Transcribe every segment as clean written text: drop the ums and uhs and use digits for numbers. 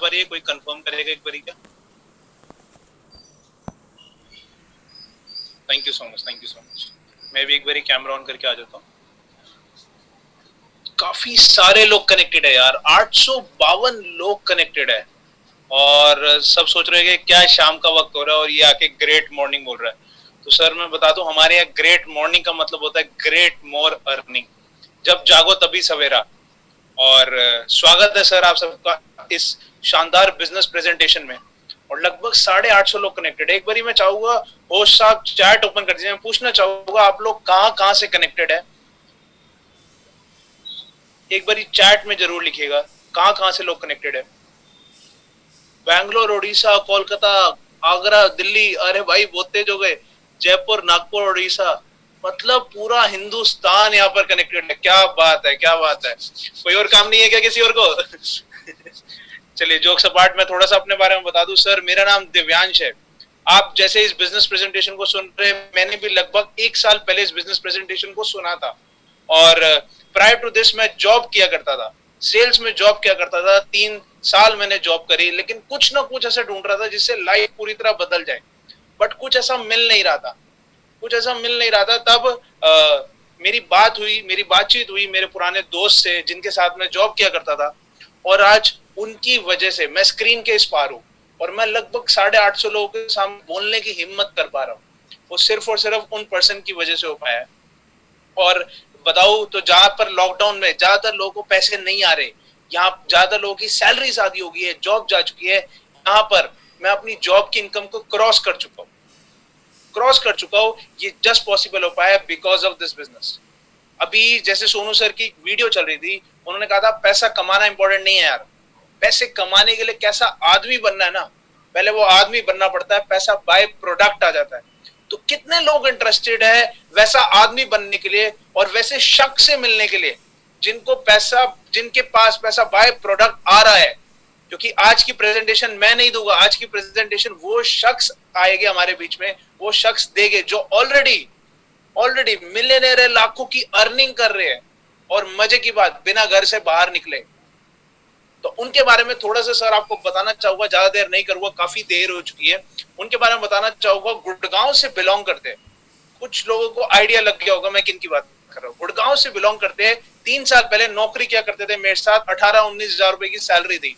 आ रही है? कोई कंफर्म करेगा एक बारी क्या? Thank you so much, thank you so much. मैं भी एक बारी कैमरा ऑन करके आ जाता हूँ। काफी सारे लोग कनेक्टेड है यार, 852 लोग कनेक्टेड है और सब सोच रहे हैं कि क्या शाम का वक्त हो रहा है और ये आके ग्रेट मॉर्निंग बोल रहा है। तो सर मैं बता दूं, हमारे यहाँ ग्रेट मॉर्निंग का मतलब होता है ग्रेट मोर अर्निंग। जब जागो तभी सवेरा। और स्वागत है सर आप सबका इस शानदार बिजनेस प्रेजेंटेशन में। और लगभग 850 लोग कनेक्टेड है। एक बारी मैं चाहूंगा होस्ट साहब चैट ओपन कर दीजिए। मैं पूछना चाहूंगा आप लोग कहाँ कहाँ से कनेक्टेड है। एक बारी चैट में जरूर लिखिएगा कहाँ कहाँ से लोग कनेक्टेड है। बैंगलोर, उड़ीसा, कोलकाता, आगरा, दिल्ली, अरे भाई बहुत तेज हो गए। जयपुर, नागपुर, उड़ीसा, मतलब पूरा हिंदुस्तान यहाँ पर कनेक्टेड है। क्या बात है, क्या बात है। कोई और काम नहीं है क्या किसी और को? चलिए जोक सपाट, मैं थोड़ा सा अपने बारे में बता दूं। सर मेरा नाम दिव्यांश है। आप जैसे इस बिजनेस प्रेजेंटेशन को सुन रहे हैं, मैंने भी लगभग 1 साल पहले इस बिजनेस प्रेजेंटेशन को सुना था। और प्रायर टू दिस मैं जॉब किया करता था, सेल्स में जॉब किया करता था। 3 साल मैंने जॉब करी, लेकिन कुछ ना कुछ ऐसा ढूंढ रहा था जिससे लाइफ पूरी तरह बदल जाए। बट कुछ ऐसा मिल नहीं रहा था, कुछ ऐसा मिल नहीं रहा था। तब मेरी बातचीत हुई मेरे पुराने दोस्त से जिनके साथ मैं जॉब किया करता था। और आज उनकी वजह से मैं स्क्रीन के इस पार हूँ और मैं लगभग 850 लोगों के सामने बोलने की हिम्मत कर पा रहा हूँ। वो सिर्फ और सिर्फ उन पर्सन की वजह से हो पाया है। और बताऊं तो जहां पर लॉकडाउन में ज्यादातर लोगों को पैसे नहीं आ रहे, यहाँ ज्यादातर लोगों की सैलरी आधी हो गई है, जॉब जा चुकी है, यहाँ पर मैं अपनी जॉब की इनकम को क्रॉस कर चुका हूँ। ये जस्ट पॉसिबल हो पाया बिकॉज ऑफ दिस बिजनेस। अभी जैसे सोनू सर की वीडियो चल रही थी, उन्होंने कहा था पैसा कमाना इंपॉर्टेंट नहीं है यार, पैसे कमाने के लिए कैसा आदमी बनना है ना, पहले वो आदमी बनना पड़ता है, पैसा बाय प्रोडक्ट आ जाता है। तो कितने लोग इंटरेस्टेड है वैसा आदमी बनने के लिए और वैसे शख्स से मिलने के लिए जिनके पास पैसा बाय प्रोडक्ट आ रहा है। क्योंकि आज की प्रेजेंटेशन मैं नहीं दूंगा, आज की प्रेजेंटेशन वो शख्स आएंगे हमारे बीच में, वो शख्स देंगे जो ऑलरेडी मिलियनेयर है, लाखों की अर्निंग कर रहे हैं और मजे की बात बिना घर से बाहर निकले। तो उनके बारे में थोड़ा सा सर आपको बताना चाहूंगा, ज्यादा देर नहीं करूंगा, काफी देर हो चुकी है। उनके बारे में बताना चाहूंगा। गुड़गांव से बिलोंग करते हैं, कुछ लोगों को आइडिया लग गया होगा मैं किन की बात कर रहा हूँ। गुड़गांव से बिलोंग करते हैं, 3 साल पहले नौकरी किया करते थे मेरे साथ, 18-19 हजार रुपए की सैलरी थी,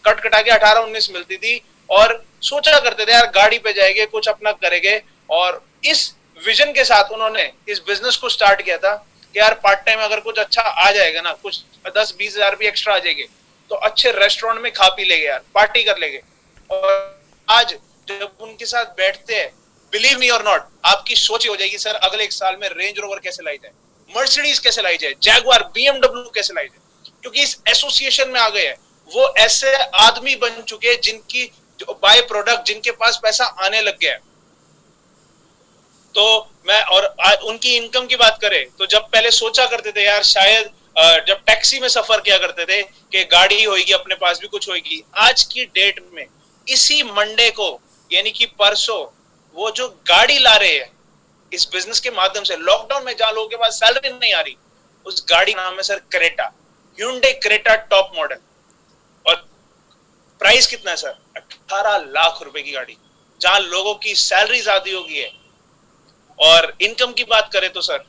कट कटा के 18-19 मिलती थी। और सोचा करते थे यार गाड़ी पे जाएंगे, कुछ अपना करेंगे। और इस विजन के साथ उन्होंने इस बिजनेस को स्टार्ट किया था कि यार पार्ट टाइम अगर कुछ अच्छा आ जाएगा ना, कुछ 10-20 हजार भी एक्स्ट्रा आ जाएंगे तो अच्छे रेस्टोरेंट में खा पी लेंगे यार, पार्टी कर लेंगे। और आज जब उनके साथ बैठते हैं, बिलीव मी और नॉट, आपकी सोच हो जाएगी सर अगले 1 साल में रेंज रोवर कैसे लाई जाए, मर्सिडीज कैसे लाई जाए, जैगुआर, बीएमडब्ल्यू कैसे लाई जाए। क्योंकि इस एसोसिएशन में आ गए हैं वो ऐसे आदमी बन चुके हैं जिनकी बाय प्रोडक्ट, जिनके पास पैसा आने लग गया। तो मैं और उनकी इनकम की बात करें तो जब पहले सोचा करते थे यार शायद जब टैक्सी में सफर किया करते थे कि गाड़ी होगी अपने पास भी कुछ होगी, आज की डेट में इसी मंडे को यानी कि परसों वो जो गाड़ी ला रहे हैं इस बिजनेस के माध्यम से, लॉकडाउन में जहां लोगों के पास सैलरी नहीं आ रही, उस गाड़ी का नाम है sir Creta, Hyundai Creta top model. और प्राइस कितना है सर? 18 लाख रुपए की गाड़ी, जहां लोगों की सैलरी आधी हो गई है। और इनकम की बात करें तो सर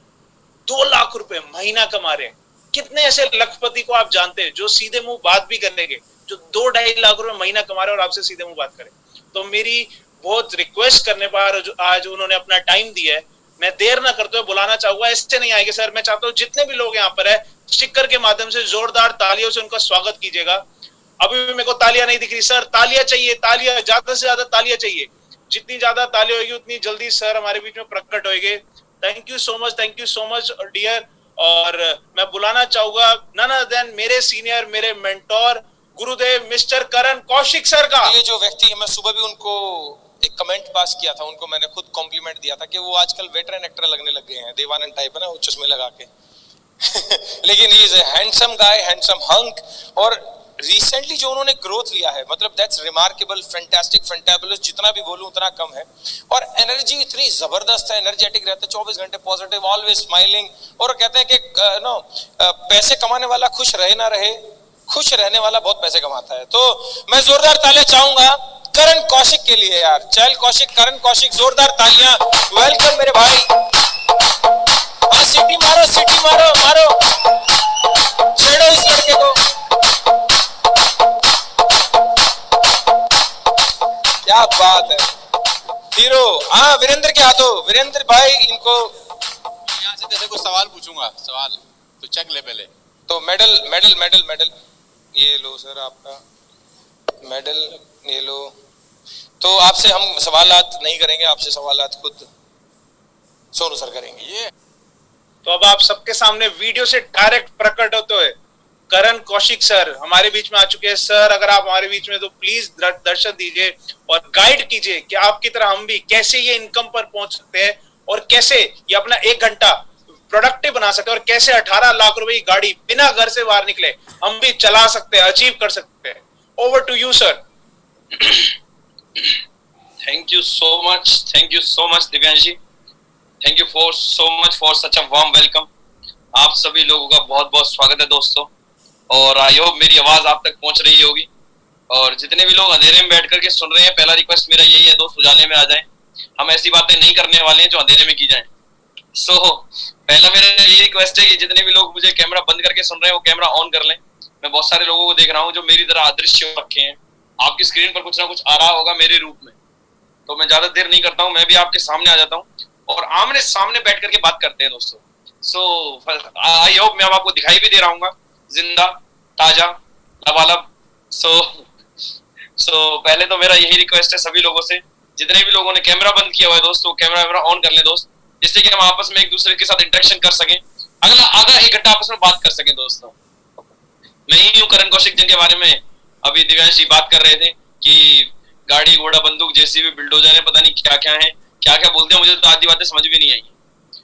2 लाख रुपए महीना कमा रहे हैं। कितने ऐसे लखपति को आप जानते हैं जो सीधे मुंह बात भी करेंगे, जो 2-2.5 लाख रुपए महीना कमा रहे हैं और आपसे सीधे मुंह बात करें। तो मेरी बहुत रिक्वेस्ट करने पर आज उन्होंने अपना टाइम दिया है, मैं देर ना करते हुए बुलाना चाहूंगा। ऐसे नहीं आएंगे सर, मैं चाहता हूँ जितने भी लोग यहाँ पर है स्टिकर के माध्यम से जोरदार तालियों से उनका स्वागत कीजिएगा। अभी भी मेरे को तालियां नहीं दिख रही सर, तालियां चाहिए, तालियां ज्यादा से ज्यादा तालियां चाहिए। जितनी ज्यादा तालियां होगी उतनी जल्दी सर हमारे बीच में प्रकट होंगे। Thank you so much dear. और मैं बुलाना चाहूंगा नन अदर देन मेरे सीनियर, मेरे मेंटोर, गुरुदेव मिस्टर करण कौशिक सर का। ये जो व्यक्ति है, मैं सुबह भी उनको एक कमेंट पास किया था, उनको मैंने खुद कॉम्प्लीमेंट दिया था कि वो आजकल वेटरन एक्टर लगने लग गए हैं, देवानंद टाइप है ना, वो चश्मे लगा के लेकिन he is a handsome guy, handsome hunk. और रिसेंटली जो उन्होंने ग्रोथ लिया है, मतलब दैट्स रिमार्केबल, फैंटास्टिक, फैंटाबुलस, जितना भी बोलूं उतना कम है। और एनर्जी इतनी जबरदस्त है, एनर्जेटिक रहते हैं, 24 घंटे पॉजिटिव, ऑलवेज स्माइलिंग। और कहते हैं कि नो पैसे कमाने वाला खुश रहे ना रहे, खुश रहने वाला बहुत पैसे कमाता है। तो मैं जोरदार तालियां चाहूंगा करण कौशिक के लिए यार, चैल कौशिक, करण कौशिक, जोरदार तालियां, वेलकम मेरे भाई। हाँ सीटी मारो, सीटी मारो, मारो, छेड़ो इस लड़के को। क्या बात है हीरो। हाँ वीरेंद्र के हाथों, वीरेंद्र भाई इनको यहाँ से जैसे कुछ सवाल पूछूंगा, सवाल तो चेक ले पहले। तो मेडल मेडल मेडल मेडल ये लो सर, आपका मेडल ये लो। तो आपसे हम सवालात नहीं करेंगे, आपसे सवालात खुद सोनू सर करेंगे। ये तो अब आप सबके सामने वीडियो से डायरेक्ट प्रकट होते हुए करण कौशिक सर हमारे बीच में आ चुके हैं। सर अगर आप हमारे बीच में तो प्लीज दर्शन दीजिए और गाइड कीजिए कि आपकी तरह हम भी कैसे ये इनकम पर पहुंच सकते हैं और कैसे ये अपना 1 घंटा प्रोडक्टिव बना सकते हैं और कैसे 18 लाख रुपए की गाड़ी बिना घर से बाहर निकले हम भी चला सकते हैं, अचीव कर सकते हैं। Over to you sir. Thank you so much Divyansh ji. Thank you so much for such a warm welcome। आप सभी लोगों का बहुत बहुत स्वागत है दोस्तों, और आई होप मेरी आवाज आप तक पहुंच रही होगी। और जितने भी लोग अंधेरे में बैठ करके सुन रहे हैं, पहला रिक्वेस्ट मेरा यही है दोस्त, उजाले में आ जाएं। हम ऐसी बातें नहीं करने वाले हैं जो अंधेरे में की जाएं। सो पहला मेरा यही रिक्वेस्ट है कि जितने भी लोग मुझे कैमरा बंद करके सुन रहे हैं वो कैमरा ऑन कर लें। मैं बहुत सारे लोगों को देख रहा हूँ जो मेरी तरह अदृश्य रखे हैं। आपकी स्क्रीन पर कुछ ना कुछ आ रहा होगा मेरे रूप में, तो मैं ज्यादा देर नहीं करता हूँ, मैं भी आपके सामने आ जाता हूँ और आमने सामने बैठ करके बात करते हैं दोस्तों। सो आई होप मैं आपको दिखाई भी दे रहा हूँ जिंदा ताजा लबालब। सो पहले तो मेरा यही रिक्वेस्ट है सभी लोगों से, जितने भी लोगों ने कैमरा बंद किया हुआ है दोस्तों, कैमरा ऑन कर ले दोस्त, जिससे कि हम आपस में एक दूसरे के साथ इंटरेक्शन कर सकें, अगला आधा 1 घंटा आपस में बात कर सकें दोस्तों। मैं ही हूँ करण कौशिक, जिनके बारे में अभी दिव्यांश जी बात कर रहे थे कि गाड़ी घोड़ा बंदूक जेसीबी बिल्डोजर है, पता नहीं क्या क्या है, क्या क्या बोलते हैं, मुझे तो आधी बातें समझ भी नहीं आई।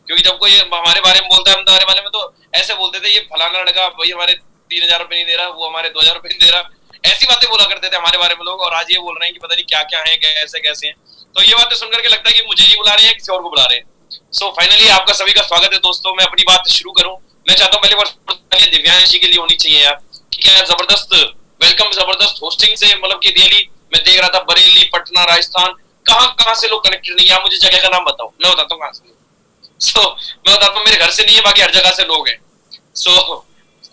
क्योंकि जब कोई हमारे बारे में बोलता है, हम हमारे बारे में तो ऐसे बोलते थे, ये फलाना लड़का भाई हमारे 3000 रुपए नहीं दे रहा, वो हमारे 2000 रुपए नहीं दे रहा, ऐसी बातें बोला करते थे हमारे बारे में लोग। और आज ये बोल रहे हैं कि पता नहीं क्या क्या है, कैसे कैसे हैं। तो ये बातें सुनकर के लगता है कि मुझे ही बुला रहे हैं, किसी और को बुला रहे हैं। सो फाइनली आपका सभी का स्वागत है दोस्तों। मैं अपनी बात शुरू करूं, मैं चाहता हूं पहले बार दिव्यांश जी के लिए होनी चाहिए यार, ठीक है, जबरदस्त वेलकम, जबरदस्त होस्टिंग से, मतलब कि रियली मैं देख रहा था बरेली, पटना, राजस्थान, कहां से लोग कनेक्टेड नहीं है। आप मुझे जगह का नाम बताओ, मैं बताता हूँ कहां से। मैं बताता हूँ, मेरे घर से नहीं है, बाकी हर जगह से लोग हैं।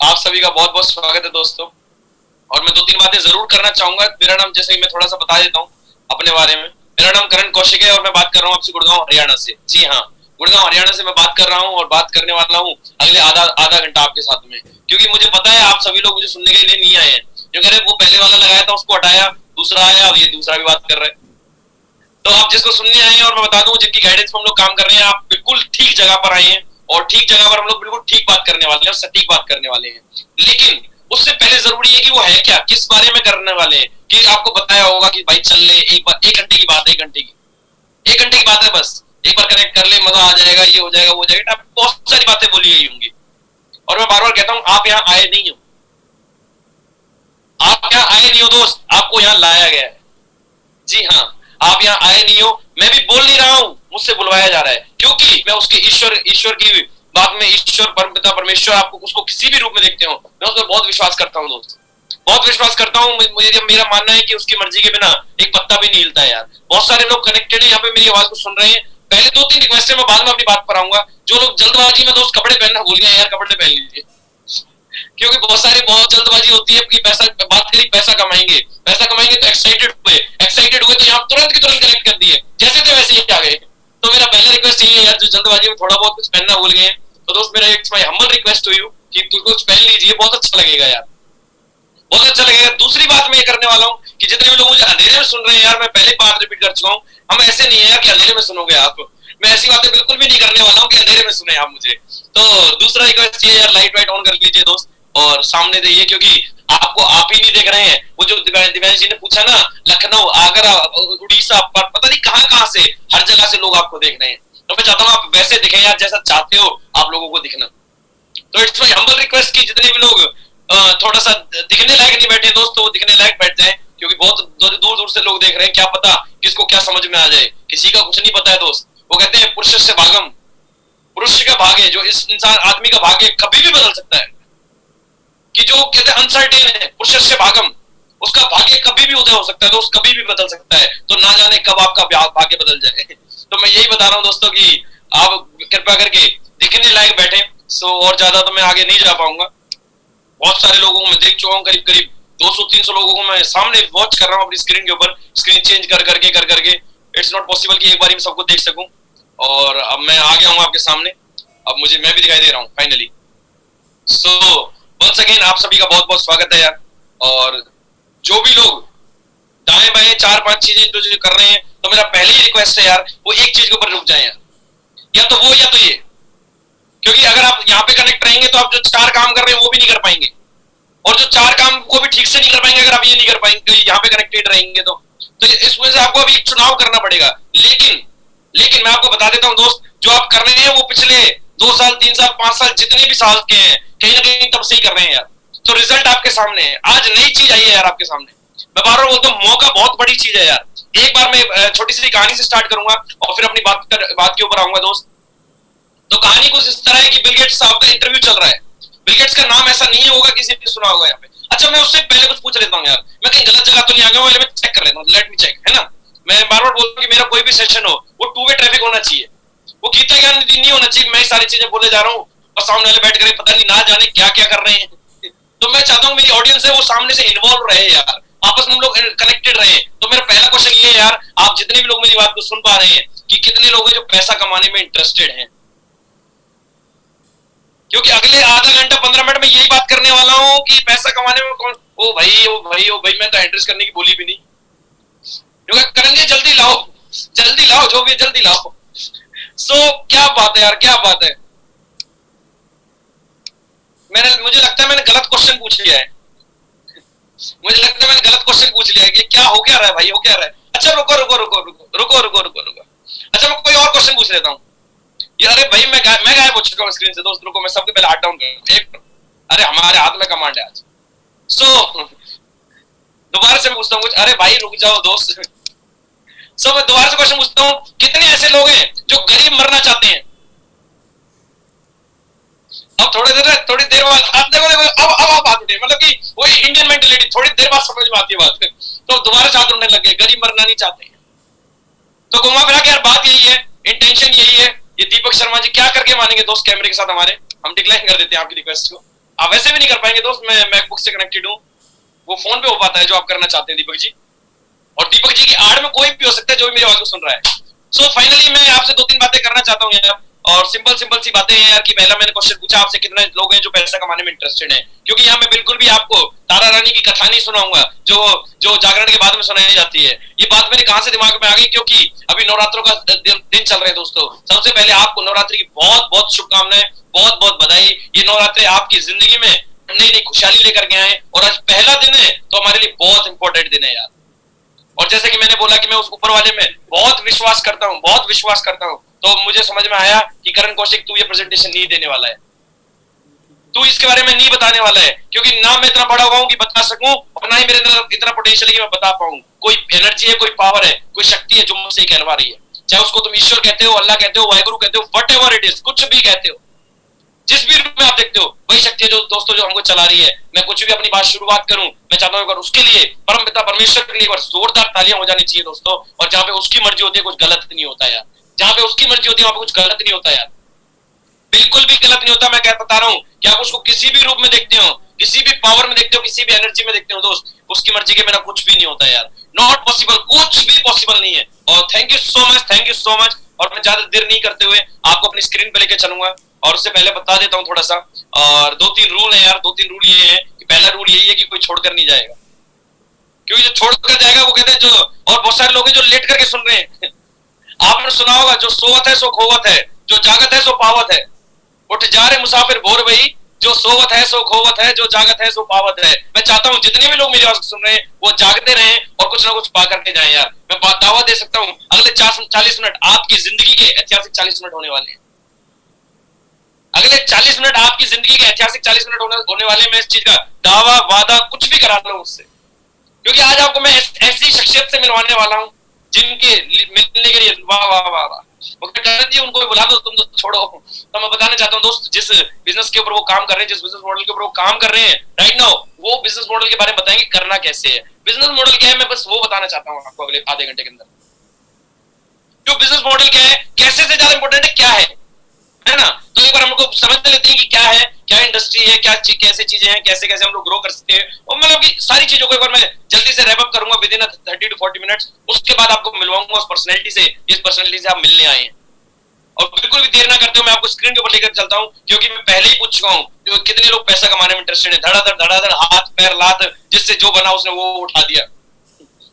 आप सभी का बहुत बहुत स्वागत है दोस्तों। और मैं 2-3 बातें जरूर करना चाहूंगा। मेरा नाम, जैसे मैं थोड़ा सा बता देता हूँ अपने बारे में, मेरा नाम करण कौशिक है और मैं बात कर रहा हूँ आपसे गुड़गांव हरियाणा से। जी हाँ, गुड़गांव हरियाणा से मैं बात कर रहा हूँ और बात करने वाला हूँ अगले आधा घंटा आपके साथ में। क्योंकि मुझे पता है आप सभी लोग मुझे सुनने के लिए नहीं आए हैं, जो कह रहे वो पहले वाला लगाया था उसको हटाया, दूसरा आया, अब ये दूसरा भी बात कर रहे हैं। तो आप जिसको सुनने आए हैं, और मैं बता दूं जिनकी गाइडेंस में हम लोग काम कर रहे हैं, आप बिल्कुल ठीक जगह पर आए हैं और ठीक जगह पर हम लोग बिल्कुल ठीक बात करने वाले हैं और सटीक बात करने वाले हैं। लेकिन उससे पहले जरूरी है कि वो है क्या, किस बारे में करने वाले हैं, कि आपको बताया होगा कि भाई चल ले, एक बार 1 घंटे की बात है, 1 घंटे की बात है, बस एक बार कनेक्ट कर ले, मजा आ जाएगा, ये हो जाएगा, वो हो जाएगा। आप बहुत सारी बातें बोली गई होंगी और मैं बार बार कहता हूं आप यहाँ आए नहीं हो, आप यहाँ आए नहीं हो दोस्त, आपको यहाँ लाया गया है। जी हाँ, आप यहाँ आए नहीं हो, मैं भी बोल नहीं रहा हूँ, मुझसे बुलवाया जा रहा है, क्योंकि मैं उसके ईश्वर की बात में, ईश्वर परमपिता परमेश्वर, आपको उसको किसी भी रूप में देखते हो, मैं उसमें बहुत विश्वास करता हूँ दोस्त, बहुत विश्वास करता हूँ। मुझे मेरा मानना है कि उसकी मर्जी के बिना एक पत्ता भी नहीं हिलता है यार। बहुत सारे लोग कनेक्टेड है यहाँ पे, मेरी आवाज को सुन रहे हैं। पहले 2-3 रिक्वेस्ट है, मैं बाद में अपनी बात पर आऊंगा। जो लोग जल्दबाजी में दोस्त कपड़े पहनना भूल गए यार, कपड़े पहन लीजिए, क्योंकि बहुत जल्दबाजी होती है कि पैसा बात करी, पैसा कमाएंगे तो एक्साइटेड हुए तो यहाँ तुरंत की तुरंत कनेक्ट कर दिए, जैसे थे वैसे ही आ गए। तो मेरा पहला रिक्वेस्ट यही है यार, जो जल्दबाजी में थोड़ा बहुत कुछ पहनना भूल गए तो दोस्त, मेरा एक हम्बल रिक्वेस्ट टू यू कि कुछ पहन लीजिए, बहुत अच्छा लगेगा यार, बहुत अच्छा लगेगा। दूसरी बात मैं ये करने वाला हूँ कि जितने भी लोग मुझे अंधेरे में सुन रहे हैं यार, मैं पहले बात रिपीट कर चुका हूँ, हम ऐसे नहीं है यार कि अंधेरे में सुनोगे आप, मैं ऐसी बातें बिल्कुल भी नहीं करने वाला हूँ कि अंधेरे में सुने आप मुझे। तो दूसरा रिक्वेस्ट ये यार, लाइट वाइट ऑन कर लीजिए दोस्त और सामने देखिए, क्योंकि आपको आप ही नहीं देख रहे हैं। वो जो दिव्यांश जी ने पूछा ना, लखनऊ, आगरा, उड़ीसा, पता नहीं कहाँ से, हर जगह से लोग आपको देख रहे हैं। तो मैं चाहता हूँ आप वैसे दिखें यार, जैसा चाहते हो आप लोगों को दिखना। तो इट्स माय हम्बल रिक्वेस्ट कि जितने भी लोग थोड़ा सा दिखने लायक नहीं बैठे दोस्त, तो वो दिखने लायक बैठ जाए, क्योंकि बहुत दूर से लोग देख रहे हैं। क्या पता किसको क्या समझ में आ जाए, किसी का कुछ नहीं पता है दोस्त। वो कहते हैं पुरुष से भागम, पुरुष का भाग्य, जो इस इंसान आदमी का भाग्य कभी भी बदल सकता है, कि जो कहते हैं अनसर्टेन है, पुरुषस्य भागम, उसका भाग्य कभी भी उदय हो सकता है दोस्त, कभी भी बदल सकता है, तो ना जाने कब आपका भाग्य बदल जाए। तो मैं यही बता रहा हूँ दोस्तों कि आप कृपया करके दिखने लायक बैठे। सो और ज्यादा तो मैं आगे नहीं जा पाऊंगा। बहुत सारे लोगों को मैं देख चुका हूँ, करीब करीब 200-300 लोगों को मैं सामने वॉच कर रहा हूँ अपनी स्क्रीन के ऊपर, स्क्रीन चेंज कर करके इट्स नॉट पॉसिबल कि एक बार में सबको देख सकूं। और अब मैं आ गया हूँ आपके सामने, अब मैं भी दिखाई दे रहा हूँ फाइनली। सो वंस अगेन आप सभी का बहुत बहुत स्वागत है यार। और जो भी लोग दाएं बाएं 4-5 चीजें जो कर रहे हैं, तो मेरा पहले ही रिक्वेस्ट है यार, वो एक चीज के ऊपर रुक जाए यार, या तो वो या तो ये। क्योंकि अगर आप यहाँ पे कनेक्ट रहेंगे तो आप जो 4 काम कर रहे हैं वो भी नहीं कर पाएंगे, और जो 4 काम को भी ठीक से नहीं कर पाएंगे अगर आप ये नहीं कर पाएंगे यहाँ पे कनेक्टेड रहेंगे तो इस वजह से आपको अभी एक चुनाव करना पड़ेगा। लेकिन मैं आपको बता देता हूँ दोस्त, जो आप कर रहे हैं वो पिछले 2 साल 3 साल 5 साल जितने भी साल के हैं, कहीं ना कहीं तब से ही कर रहे हैं यार। तो रिजल्ट आपके सामने है, आज नई चीज आई है यार आपके सामने। मैं बार बार बोलता हूँ, मौका बहुत बड़ी चीज है यार। एक बार मैं छोटी सी कहानी से स्टार्ट करूंगा और फिर अपनी बात के ऊपर आऊंगा दोस्त। तो कहानी कुछ इस तरह है कि बिल गेट्स साहब का इंटरव्यू चल रहा है। बिल गेट्स का नाम ऐसा नहीं होगा किसी ने सुना होगा यहाँ पे। अच्छा, मैं उससे पहले कुछ पूछ लेता हूँ यार, मैं कहीं गलत जगह तो नहीं आ गया हूँ, मैं चेक कर लेता हूँ, लेट मी चेक, है ना। मैं बार बार बोलता हूँ कि मेरा कोई भी सेशन हो वो 2 वे ट्रैफिक होना चाहिए, वो गीता ज्ञान निधि नहीं होना चाहिए। मैं सारी चीजें बोले जा रहा हूँ और सामने वाले बैठ कर पता नहीं ना जाने क्या क्या कर रहे हैं। तो मैं चाहता हूँ मेरी ऑडियंस है वो सामने से इन्वॉल्व रहे यार, आपस में हम लोग कनेक्टेड रहे। तो मेरा पहला क्वेश्चन ये है यार, आप जितने भी लोग मेरी बात को सुन पा रहे हैं, कि कितने लोग हैं जो पैसा कमाने में इंटरेस्टेड हैं। क्योंकि अगले आधा घंटा 15 मिनट में यही बात करने वाला हूँ कि पैसा कमाने में कौन, ओ भाई मैं तो एड्रेस करने की बोली भी नहीं, क्योंकि करेंगे जल्दी लाओ जो भी जल्दी लाओ। सो क्या बात है यार, क्या बात है। मुझे लगता है मैंने गलत क्वेश्चन पूछ लिया है, मुझे लगता है मैंने गलत क्वेश्चन पूछ लिया है कि क्या हो क्या रहा है भाई, हो क्या रहा है। अच्छा रुको। अच्छा, मैं कोई और क्वेश्चन पूछ लेता हूँ यार। अरे भाई मैं गायब हो चुका हूँ स्क्रीन से दोस्त, रुको मैं सबके पहले हट डाउन करूँ। अरे हमारे हाथ में कमांड है आज। सो दोबारा से पूछता हूँ कुछ। अरे भाई रुक जाओ दोस्त। सो मैं दोबारा से क्वेश्चन पूछता हूँ, कितने ऐसे लोग हैं जो गरीब मरना चाहते हैं। अब थोड़ी देर बाद आप देखो अब बात उठे, मतलब कि वही इंडियन मेंटेलिटी, थोड़ी देर बाद समझ में आती है बात। तो दोबारा से हाथ उठने लग गए, गरीब मरना नहीं चाहते हैं। तो घुमा फिरा के यार बात यही है, इंटेंशन यही है। ये दीपक शर्मा जी क्या करके मानेंगे दोस्त कैमरे के साथ हमारे, हम डिक्लाइन कर देते हैं आपकी रिक्वेस्ट को। आप वैसे भी नहीं कर पाएंगे दोस्त, मैं मैकबुक से कनेक्टेड हूँ, वो फोन पे हो पाता है जो आप करना चाहते हैं दीपक जी। और दीपक जी की आड़ में कोई भी हो सकता है जो मेरी आवाज को सुन रहा है। सो फाइनली मैं आपसे 2-3 बातें करना चाहता हूँ यार, और सिंपल सी बातें हैं यार। कि पहला मैंने क्वेश्चन पूछा आपसे, कितने लोग हैं जो पैसा कमाने में इंटरेस्टेड हैं। क्योंकि यहाँ मैं बिल्कुल भी आपको तारा रानी की कथा नहीं सुनाऊंगा जो जागरण के बाद में सुनाई जाती है। ये बात मेरे कहां से दिमाग में आ गई, क्योंकि अभी नवरात्रों का दिन चल रहे हैं दोस्तों। सबसे पहले आपको नवरात्रि की बहुत बहुत शुभकामनाएं, बहुत बहुत बधाई। ये नवरात्रि आपकी जिंदगी में नई खुशहाली लेकर के आए, और आज पहला दिन है तो हमारे लिए बहुत इंपॉर्टेंट दिन है यार। और जैसे कि मैंने बोला कि मैं उस ऊपर वाले में बहुत विश्वास करता हूँ, तो मुझे समझ में आया कि करण कौशिक तू ये प्रेजेंटेशन नहीं देने वाला है, तू इसके बारे में नहीं बताने वाला है। क्योंकि ना मैं इतना बड़ा हुआ हूं कि बता सकूं, और ना ही मेरे अंदर इतना पोटेंशियल है कि मैं बता पाऊं। कोई एनर्जी है, कोई पावर है, कोई शक्ति है जो मुझसे कहलवा रही है। चाहे उसको तुम ईश्वर कहते हो, अल्लाह कहते हो, वाहिगुरु कहते हो, व्हाटएवर इट इज, कुछ भी कहते हो, जिस भी रूप में आप देखते हो, वही शक्ति है जो दोस्तों जो हमको चला रही है। मैं कुछ भी अपनी बात शुरुआत करूं, मैं चाहता हूं उसके लिए परम पिता परमेश्वर के लिए एक बार जोरदार तालियां हो जानी चाहिए दोस्तों। और जहां पे उसकी मर्जी होती है कुछ गलत नहीं होता यार, जहां पे उसकी मर्जी होती है वहां पे कुछ गलत नहीं होता यार, बिल्कुल भी गलत नहीं होता। मैं क्या बता रहा हूँ कि आप उसको किसी भी रूप में देखते हो, किसी भी पावर में देखते हो, किसी भी एनर्जी में देखते हो दोस्त, उसकी मर्जी के बिना कुछ भी नहीं होता यार। नॉट पॉसिबल, कुछ भी पॉसिबल नहीं है। और थैंक यू सो मच। और मैं ज्यादा देर नहीं करते हुए आपको अपनी स्क्रीन पे लेके चलूंगा, और उससे पहले बता देता हूँ थोड़ा सा, और 2-3 रूल है यार। 2-3 रूल ये है कि पहला रूल यही है कि कोई छोड़कर नहीं जाएगा, क्योंकि जो छोड़कर जाएगा वो कहते हैं जो, और बहुत सारे लोग हैं जो लेट करके सुन रहे हैं। आपने सुना होगा, जो सोवत है सो खोवत है, जो जागत है सो पावत है। उठ जा रे मुसाफिर भोर भई, जो सोवत है सो खोवत है, जो जागत है सो पावत है। मैं चाहता हूँ जितने भी लोग मेरी आवाज सुन रहे हैं वो जागते रहें और कुछ ना कुछ पा करके जाएं यार। मैं दावा दे सकता हूँ अगले 40 मिनट आपकी जिंदगी के ऐतिहासिक 40 मिनट होने वाले हैं। अगले 40 मिनट आपकी जिंदगी के ऐतिहासिक 40 मिनट होने वाले। मैं इस चीज का दावा वादा कुछ भी करा रहा हूँ उससे, क्योंकि आज आपको मैं ऐसी शख्सियत से मिलवाने वाला हूँ जिनके मिलने के लिए वाह वाह वाह वाह, वो करण जी उनको भी बुला दो, तुम तो छोड़ो। तो मैं बताना चाहता हूँ दोस्त, जिस बिजनेस के ऊपर वो काम कर रहे हैं, जिस बिजनेस मॉडल के ऊपर वो काम कर रहे हैं राइट नाउ, वो बिजनेस मॉडल के बारे में बताएंगे करना कैसे है। बिजनेस मॉडल क्या है मैं बस वो बताना चाहता हूँ आपको अगले आधे घंटे के अंदर। जो बिजनेस मॉडल क्या है, कैसे से ज्यादा इंपॉर्टेंट है क्या है ना। तो एक बार हम लोग समझ लेते हैं कि क्या है, क्या इंडस्ट्री है, क्या कैसे चीजें हैं, कैसे कैसे हम लोग ग्रो कर सकते हैं, और मतलब कि सारी चीजों को एक बार मैं जल्दी से रैप अप करूंगा विद इन 30 to 40 मिनट्स। उसके बाद आपको मिलवाऊंगा उस पर्सनैलिटी से, जिस पर्सनैलिटी से आप मिलने आए हैं। और बिल्कुल भी देर ना करते हो, मैं आपको स्क्रीन के ऊपर लेकर चलता हूं, क्योंकि मैं पहले ही पूछ चुका हूं कि कितने लोग पैसा कमाने में इंटरेस्टेड है। धड़ाधड़ हाथ पैर लात, जिससे जो बना उसने वो उठा दिया,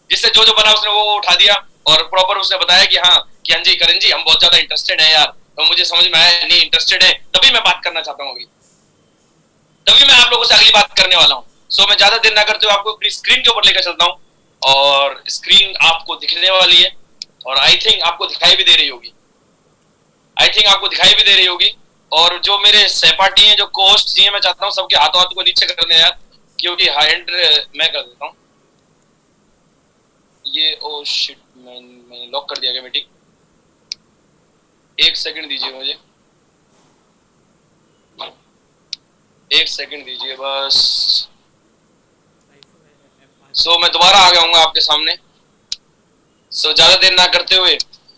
जिससे जो बना उसने वो उठा दिया, और प्रॉपर उसने बताया कि हाँ जी करण जी हम बहुत ज्यादा इंटरेस्टेड है यार। तो मुझे समझ में आया नहीं इंटरेस्टेड है, तभी मैं बात करना चाहता हूँ अभी, तभी मैं आप लोगों से अगली बात करने वाला हूँ। सो मैं ज्यादा देर ना करते हुए आपको अपनी स्क्रीन के ऊपर लेकर चलता हूँ, और स्क्रीन आपको दिखने वाली है, और आई थिंक आपको दिखाई भी दे रही होगी, और जो मेरे सहपाठी हैं, जो कोस्ट जी हैं, मैं चाहता हूँ सबके हाथों को नीचे कर दें यार, क्योंकि हैंड मैं कर देता हूँ ये। ओ शिट, मैंने लॉक कर दिया क्या मीटिंग? एक सेकंड दीजिए मुझे, एक सेकंड दीजिए बस। सो मैं दोबारा आ गया हूँ आपके सामने। सो ज्यादा देर ना करते हुए,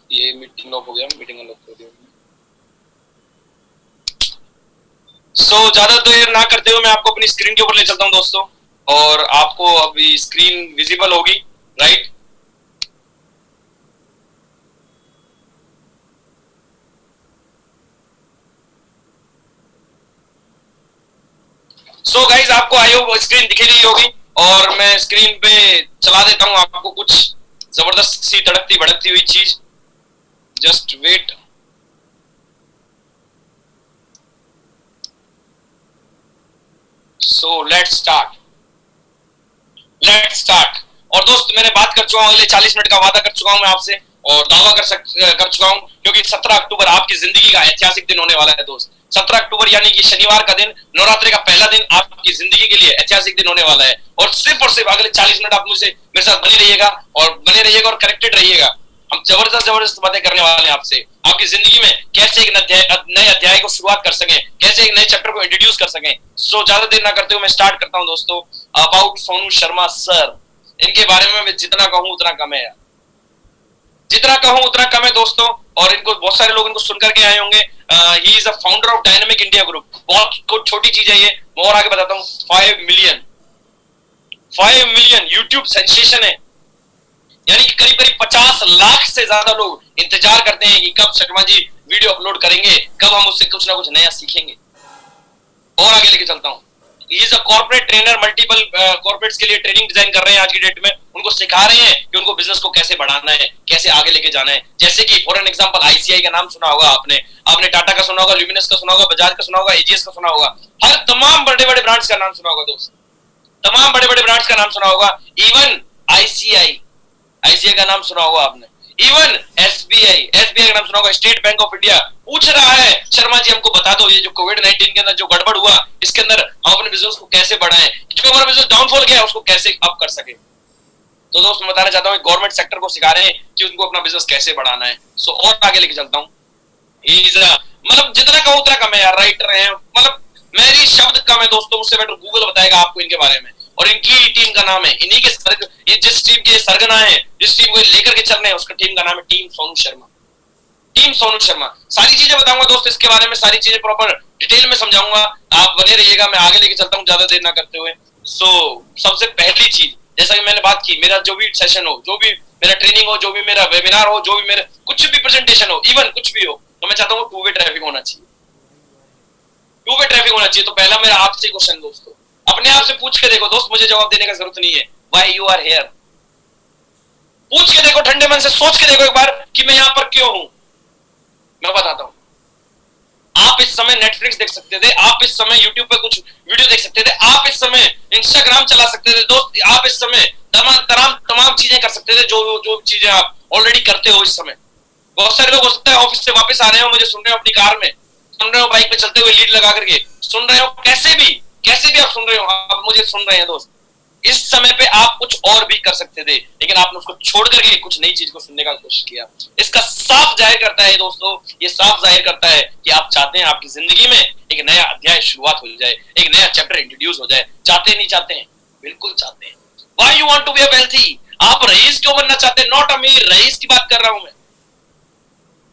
ये मीटिंग लॉक हो गया, मीटिंग लॉक कर दिया। सो ज्यादा देर ना करते हुए मैं आपको अपनी स्क्रीन के ऊपर ले चलता हूँ दोस्तों, और आपको अभी स्क्रीन विजिबल होगी राइट। सो गाइज आपको आई होप स्क्रीन दिख रही होगी, और मैं स्क्रीन पे चला देता हूं आपको कुछ जबरदस्त सी तड़कती भड़कती हुई चीज। Just wait. So let's start. और दोस्त मैंने बात कर चुका हूं, अगले 40 मिनट का वादा कर चुका हूं मैं आपसे, और दावा कर चुका हूं, क्योंकि 17 अक्टूबर आपकी जिंदगी का ऐतिहासिक दिन होने वाला है दोस्त। 17 अक्टूबर यानी कि शनिवार का दिन, नवरात्रि का पहला दिन आपकी जिंदगी के लिए ऐतिहासिक दिन होने वाला है। और सिर्फ अगले 40 मिनट आप मुझसे मेरे साथ बने रहिएगा और कनेक्टेड रहिएगा। हम जबरदस्त बातें करने वाले हैं आपसे, आपकी जिंदगी में कैसे एक नए अध्याय को शुरुआत कर सकें, कैसे एक नए चैप्टर को इंट्रोड्यूस कर सकें। सो ज्यादा देर ना करते हुए मैं स्टार्ट करता हूं दोस्तों। अबाउट सोनू शर्मा सर, इनके बारे में मैं जितना कहूं उतना कम है, जितना कहूं उतना कम है दोस्तों। और इनको बहुत सारे लोग इनको सुन करके आए होंगे। He is a founder of dynamic India group. बहुत छोटी चीज है ये, मैं और आगे बताता हूँ। 5 मिलियन यूट्यूब सेंसेशन है, यानी कि करीब 50 लाख से ज्यादा लोग इंतजार करते हैं कि कब शर्मा जी वीडियो अपलोड करेंगे, कब हम उससे कुछ ना कुछ नया सीखेंगे। और आगे लेके चलता हूँ। He is a corporate trainer, multiple corporates के लिए ट्रेनिंग डिजाइन कर रहे हैं आज की डेट में। उनको सिखा रहे हैं कि उनको बिजनेस को कैसे बढ़ाना है, कैसे आगे लेके जाना है। जैसे कि फॉर एन एग्जांपल आईसीआई का नाम सुना होगा आपने टाटा का सुना होगा, ल्यूमिनस का सुना होगा, बजाज का सुना होगा, एजीएस का सुना होगा। हर तमाम बड़े बड़े ब्रांड्स का नाम सुना होगा दोस्त, तमाम बड़े बड़े ब्रांड्स का नाम सुना होगा। इवन आईसीआई का नाम सुना होगा आपने, इवन एसबीआई का नाम सुना होगा, स्टेट बैंक ऑफ इंडिया। पूछ रहा है शर्मा जी हमको बता दो, ये जो कोविड-19 के अंदर जो गड़बड़ हुआ, इसके अंदर हम अपने बिजनेस को कैसे बढ़ाएं, जो हमारा बिजनेस डाउनफॉल गया उसको कैसे अप कर सके। तो दोस्त मैं बताना चाहता हूँ गवर्नमेंट सेक्टर को सिखा रहे हैं कि उनको अपना बिजनेस कैसे बढ़ाना है। सो और आगे लेके चलता हूँ। मतलब जितना कहूँ उतना कम है यार, राइटर है, मतलब मेरी शब्द कम है दोस्तों, उससे बेटर गूगल बताएगा आपको इनके बारे में। और इनकी टीम का नाम है, इन्हीं के ये जिस टीम के सरगना है, जिस टीम को लेकर के चल रहे हैं, उसका टीम का नाम है टीम सोनू शर्मा। सारी चीजें बताऊंगा दोस्त इसके बारे में, सारी चीजें प्रॉपर डिटेल में समझाऊंगा। आप बने रहिएगा, मैं आगे लेके चलता हूँ ज्यादा देर ना करते हुए। सो सबसे पहली चीज, जैसा कि मैंने बात की, मेरा जो भी सेशन हो, जो भी मेरा ट्रेनिंग हो, जो भी मेरा वेबिनार हो, जो भी मेरा कुछ भी प्रेजेंटेशन हो, इवन कुछ भी हो, तो मैं चाहता हूँ 2 वे ट्रैफिक होना चाहिए। तो पहला मेरा आपसे क्वेश्चन दोस्तों, अपने आप से पूछ के देखो दोस्त, मुझे जवाब देने का जरूरत नहीं है। Why you are here? पूछ के देखो, ठंडे मन से सोच के देखो एक बार कि मैं यहां पर क्यों हूं। मैं बताता हूं। आप इस समय नेटफ्लिक्स देख सकते थे, आप इस समय यूट्यूब पे कुछ वीडियो देख सकते थे, आप इस समय इंस्टाग्राम चला सकते थे दोस्त, आप इस समय तमाम चीजें कर सकते थे जो चीजें आप ऑलरेडी करते हो इस समय। बहुत सारे लोग हो सकता है ऑफिस से वापस आ रहे हो, मुझे सुन रहे हो अपनी कार में, सुन रहे हो बाइक पे चलते हुए लीड लगा करके, सुन रहे हो कैसे भी आप सुन रहे हो, आप मुझे सुन रहे हैं दोस्त। इस समय पे आप कुछ और भी कर सकते थे, लेकिन आपने उसको छोड़ करके कुछ नई चीज को सुनने का कोशिश किया। इसका साफ जाहिर करता है दोस्तों, ये साफ जाहिर करता है कि आप चाहते हैं आपकी जिंदगी में एक नया अध्याय शुरुआत हो जाए, एक नया चैप्टर इंट्रोड्यूस हो जाए। चाहते नहीं चाहते हैं? बिल्कुल चाहते हैं। Why you want to be a wealthy? आप रईस क्यों बनना चाहते हैं? नॉट अमीर, रईस की बात कर रहा हूं मैं।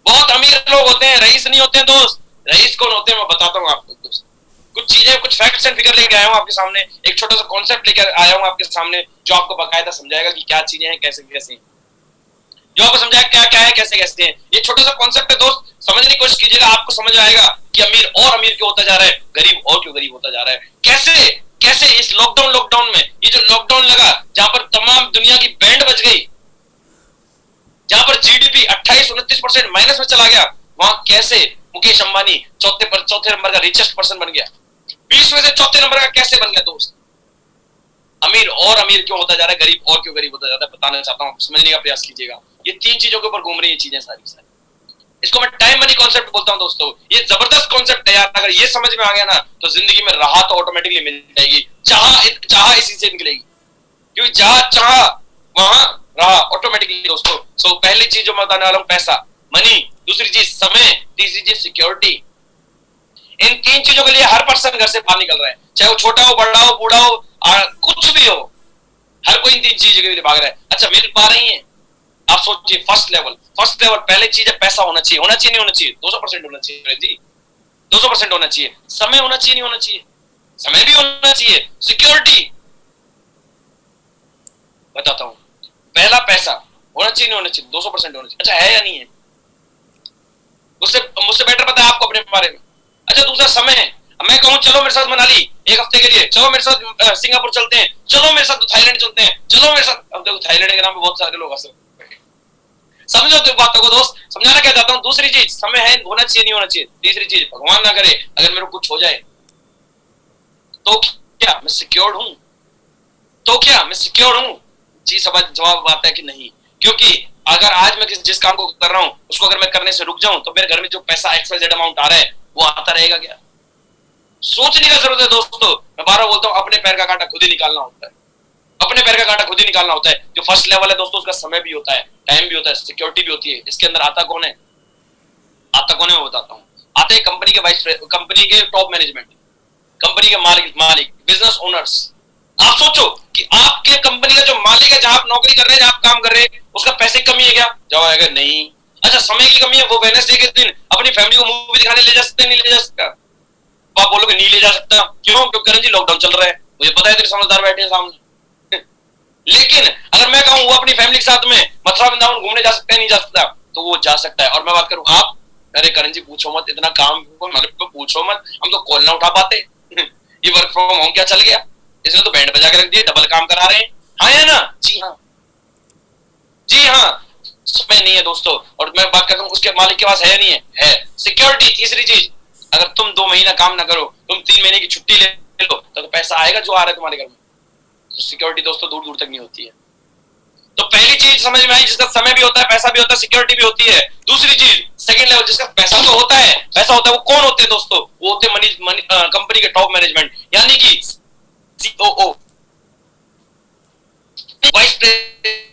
बहुत अमीर लोग होते हैं, रईस नहीं होते हैं दोस्त। रईस कौन होते हैं मैं बताता हूं आपको दोस्त। कुछ चीजें, कुछ फैक्ट्स एंड फिगर लेके आया हूं आपके सामने, एक छोटा सा कॉन्सेप्ट लेकर आया हूं आपके सामने जो आपको बकायदा समझाएगा कि क्या चीजें हैं, कैसे कैसे, जो आपको समझाएगा क्या क्या है, कैसे कैसे हैं। ये छोटा सा कॉन्सेप्ट है दोस्त, समझने की कोशिश कीजिएगा, आपको समझ आएगा कि अमीर और अमीर क्यों होता जा रहा है, गरीब और क्यों गरीब होता जा रहा है। कैसे कैसे इस लॉकडाउन में, ये जो लॉकडाउन लगा जहां पर तमाम दुनिया की बैंड बज गई, जहां पर जीडीपी 28-29% माइनस में चला गया, वहां कैसे मुकेश अंबानी चौथे नंबर का रिचेस्ट पर्सन बन गया, 20 में से चौथे नंबर का कैसे बन गया दोस्त। अमीर और अमीर क्यों होता जा रहा है, गरीब और क्यों गरीब होता जाता है, बताना चाहता हूं, समझने का प्रयास कीजिएगा। ये तीन चीजों के ऊपर घूम रही है चीजें सारी। इसको मैं टाइम मनी कॉन्सेप्ट बोलता हूं दोस्तों। ये जबरदस्त कॉन्सेप्ट है यार, अगर ये समझ में आ गया ना तो जिंदगी में राहत तो ऑटोमेटिकली मिल जाएगी। चाह इसी से निकलेगी, क्योंकि जहां चाह वहां राह ऑटोमेटिकली दोस्तों। सो पहली चीज जो मैं बताने वाला हूं, पैसा, मनी। दूसरी चीज समय, तीसरी चीज सिक्योरिटी। इन तीन चीजों के लिए हर पर्सन घर से बाहर निकल रहा है, चाहे वो छोटा हो, बड़ा हो, बूढ़ा हो, कुछ भी हो, हर कोई इन तीन चीजों के लिए भाग रहा है। अच्छा, मिल पा रही है? आप सोचिए, फर्स्ट लेवल पहले चीज है पैसा होना चाहिए। होना चाहिए नहीं होना चाहिए? 200% होना चाहिए जी, 200% होना चाहिए। समय होना चाहिए नहीं होना चाहिए? समय भी होना चाहिए। सिक्योरिटी बताता हूं, पहला पैसा होना चाहिए नहीं होना चाहिए? 200% होना चाहिए। अच्छा, है या नहीं है? मुझसे बेटर पता है आपको अपने बारे में। अच्छा, दूसरा समय। मैं कहूं चलो मेरे साथ मनाली एक हफ्ते के लिए, चलो मेरे साथ सिंगापुर चलते हैं, चलो मेरे साथ थाईलैंड चलते हैं, चलो मेरे साथ। अब देखो थाईलैंड के नाम पे बहुत सारे लोग हंस रहे, समझो तो बातों को दोस्त, समझाना क्या चाहता हूं। दूसरी चीज समय है, होना चाहिए नहीं होना चाहिए? तीसरी चीज, भगवान ना करे अगर मेरे को कुछ हो जाए तो क्या मैं सिक्योर्ड हूं? तो क्या मैं सिक्योर हूं? जी जवाब आता है कि नहीं। क्योंकि अगर आज मैं जिस काम को कर रहा हूं उसको अगर मैं करने से रुक जाऊं तो मेरे घर में जो पैसा XYZ अमाउंट आ रहा है वो आता रहेगा क्या? सोचने का जरूरत है दोस्तों। मैं बार बार बोलता हूं, अपने पैर का कांटा खुद ही निकालना होता है। अपने पैर का कांटा खुद ही निकालना होता है। जो फर्स्ट लेवल है दोस्तों, उसका समय भी होता है, टाइम भी होता है, सिक्योरिटी भी होती है। इसके अंदर आता कौन है? मैं बताता हूं। आते हैं कंपनी के टॉप मैनेजमेंट, कंपनी के मालिक, बिजनेस ओनर्स। आप सोचो कि आपके कंपनी का जो मालिक है, जहां आप नौकरी कर रहे हैं, जहां आप काम कर रहे हैं, उसका पैसे की कमी है क्या? जवाब आएगा नहीं। अच्छा, समय की कमी है, वो वेडनेसडे के दिन अपनी फैमिली को मूवी दिखाने ले जा सकते, नहीं ले जा सकता? तो आप बोलोगे नहीं ले जा सकता, क्यों? क्योंकि करण जी लॉकडाउन चल रहा है, मुझे पता है तेरे समझदार बैठे हैं सामने। लेकिन अगर मैं कहूं वो अपनी फैमिली के साथ में मथुरा वृंदावन घूमने जा सकता है, नहीं जा सकता? तो वो जा सकता है। और मैं बात करूं आप, अरे करण जी पूछो मत, इतना काम पूछो मत, हम तो कॉल ना उठा पाते। ये वर्क फ्रॉम होम क्या चल गया, इसने तो बैंड बजा के रख दिया, डबल काम करा रहे हैं। हाँ या ना? जी हाँ, जी हाँ। समय नहीं है दोस्तों। और मैं बात करता हूँ उसके मालिक के पास है नहीं है सिक्योरिटी। तीसरी चीज, अगर तुम 2 महीना काम ना करो, तुम 3 महीने की छुट्टी ले लो, तो पैसा आएगा जो आ रहा है तुम्हारे घर में। तो सिक्योरिटी दोस्तों दूर दूर तक नहीं होती है। तो पहली चीज समझ में आई, जिसका समय भी होता है, पैसा भी होता है, सिक्योरिटी भी होती है। दूसरी चीज, सेकंड लेवल, जिसका पैसा तो होता है, पैसा होता है, वो कौन होते हैं दोस्तों? वो होते हैं कंपनी के टॉप मैनेजमेंट, यानी कि COO, vice president,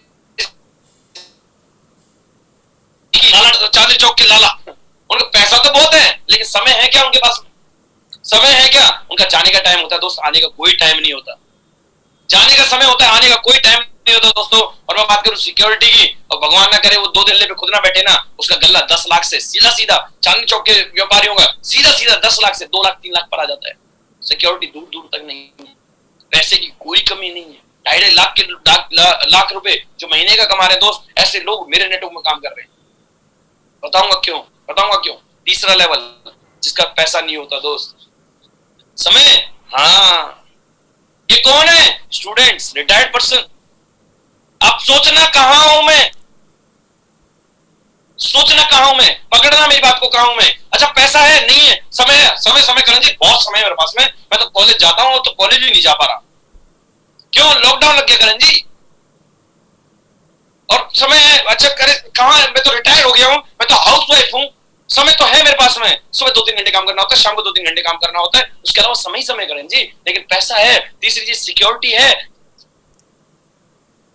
Chandni Chowk के लाला। उनका पैसा तो बहुत है, लेकिन समय है क्या उनके पास? समय है क्या? उनका जाने का टाइम होता है दोस्त, आने का कोई टाइम नहीं होता। जाने का समय होता है, आने का कोई टाइम नहीं होता दोस्तों। और मैं बात करूं सिक्योरिटी की, और भगवान ना करे वो 2 दिन पे खुद ना बैठे ना, उसका गल्ला 10 लाख से सीधा चांदनी चौक के व्यापारियों का सीधा 10 लाख से 2 लाख 3 लाख पर आ जाता है। सिक्योरिटी दूर दूर तक नहीं है, पैसे की कोई कमी नहीं है। 2.5 लाख रुपए जो महीने का कमा रहे हैं दोस्त, ऐसे लोग मेरे नेटवर्क में काम कर रहे हैं। बताऊंगा क्यों। तीसरा लेवल, जिसका पैसा नहीं होता दोस्त, समय। हाँ, ये कौन है? Students, retired person. अब सोचना कहां हूं मैं, पकड़ना मेरी बात को, कहां हूं मैं। अच्छा, पैसा है नहीं है, समय करण जी बहुत समय है मेरे पास में, मैं तो कॉलेज जाता हूं तो कॉलेज भी नहीं जा पा रहा। क्यों? लॉकडाउन लग गया करण जी। और समय है, अच्छा करे कहां है? मैं तो रिटायर हो गया हूं, मैं तो हाउसवाइफ हूं। समय तो है मेरे पास में, सुबह 2-3 घंटे काम करना होता है, शाम को 2-3 घंटे काम करना होता है, उसके अलावा समय करें जी। लेकिन पैसा है। तीसरी चीज सिक्योरिटी है।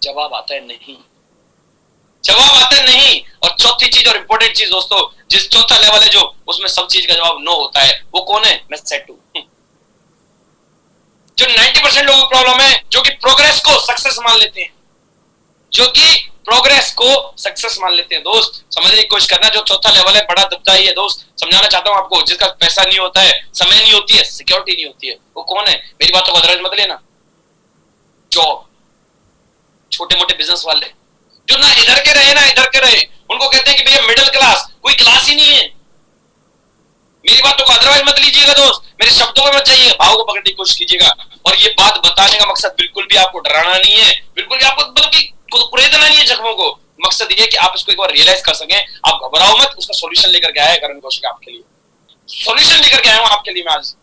जवाब आता है नहीं, जवाब आता है नहीं। और चौथी चीज और इंपॉर्टेंट चीज दोस्तों, जिस चौथा लेवल है जो, उसमें सब चीज का जवाब नो होता है, वो कौन है? मैं सेट हूं। जो 90% लोगों की प्रॉब्लम है, जो कि प्रोग्रेस को सक्सेस मान लेते हैं, जो कि प्रोग्रेस को सक्सेस मान लेते हैं। दोस्त समझने की कोशिश करना, जो चौथा लेवल है बड़ा दुखदाई है दोस्त, समझाना चाहता हूं आपको। जिसका पैसा नहीं होता है, समय नहीं होती है, सिक्योरिटी नहीं होती है, वो कौन है? मेरी बातों को अदरवाइज मत लेना। जॉब, छोटे मोटे बिजनेस वाले जो ना इधर के रहे ना इधर के रहे, उनको कहते हैं कि भैया मिडिल क्लास, कोई क्लास ही नहीं है। मेरी बातों को अदरवाइज मत लीजिएगा दोस्त, मेरे शब्दों में मत जाइए, भाव को पकड़ने की कोशिश कीजिएगा। और ये बात बताने का मकसद बिल्कुल भी आपको डराना नहीं है, बिल्कुल भी आपको बल्कि कुरेदना नहीं है जख्मों को। मकसद ये है कि आप इसको एक बार रियलाइज कर सकें। आप घबराओ मत, उसका सॉल्यूशन लेकर के आया है करण कौशिक आपके लिए, सॉल्यूशन लेकर के आया हूं आपके लिए। मैं आज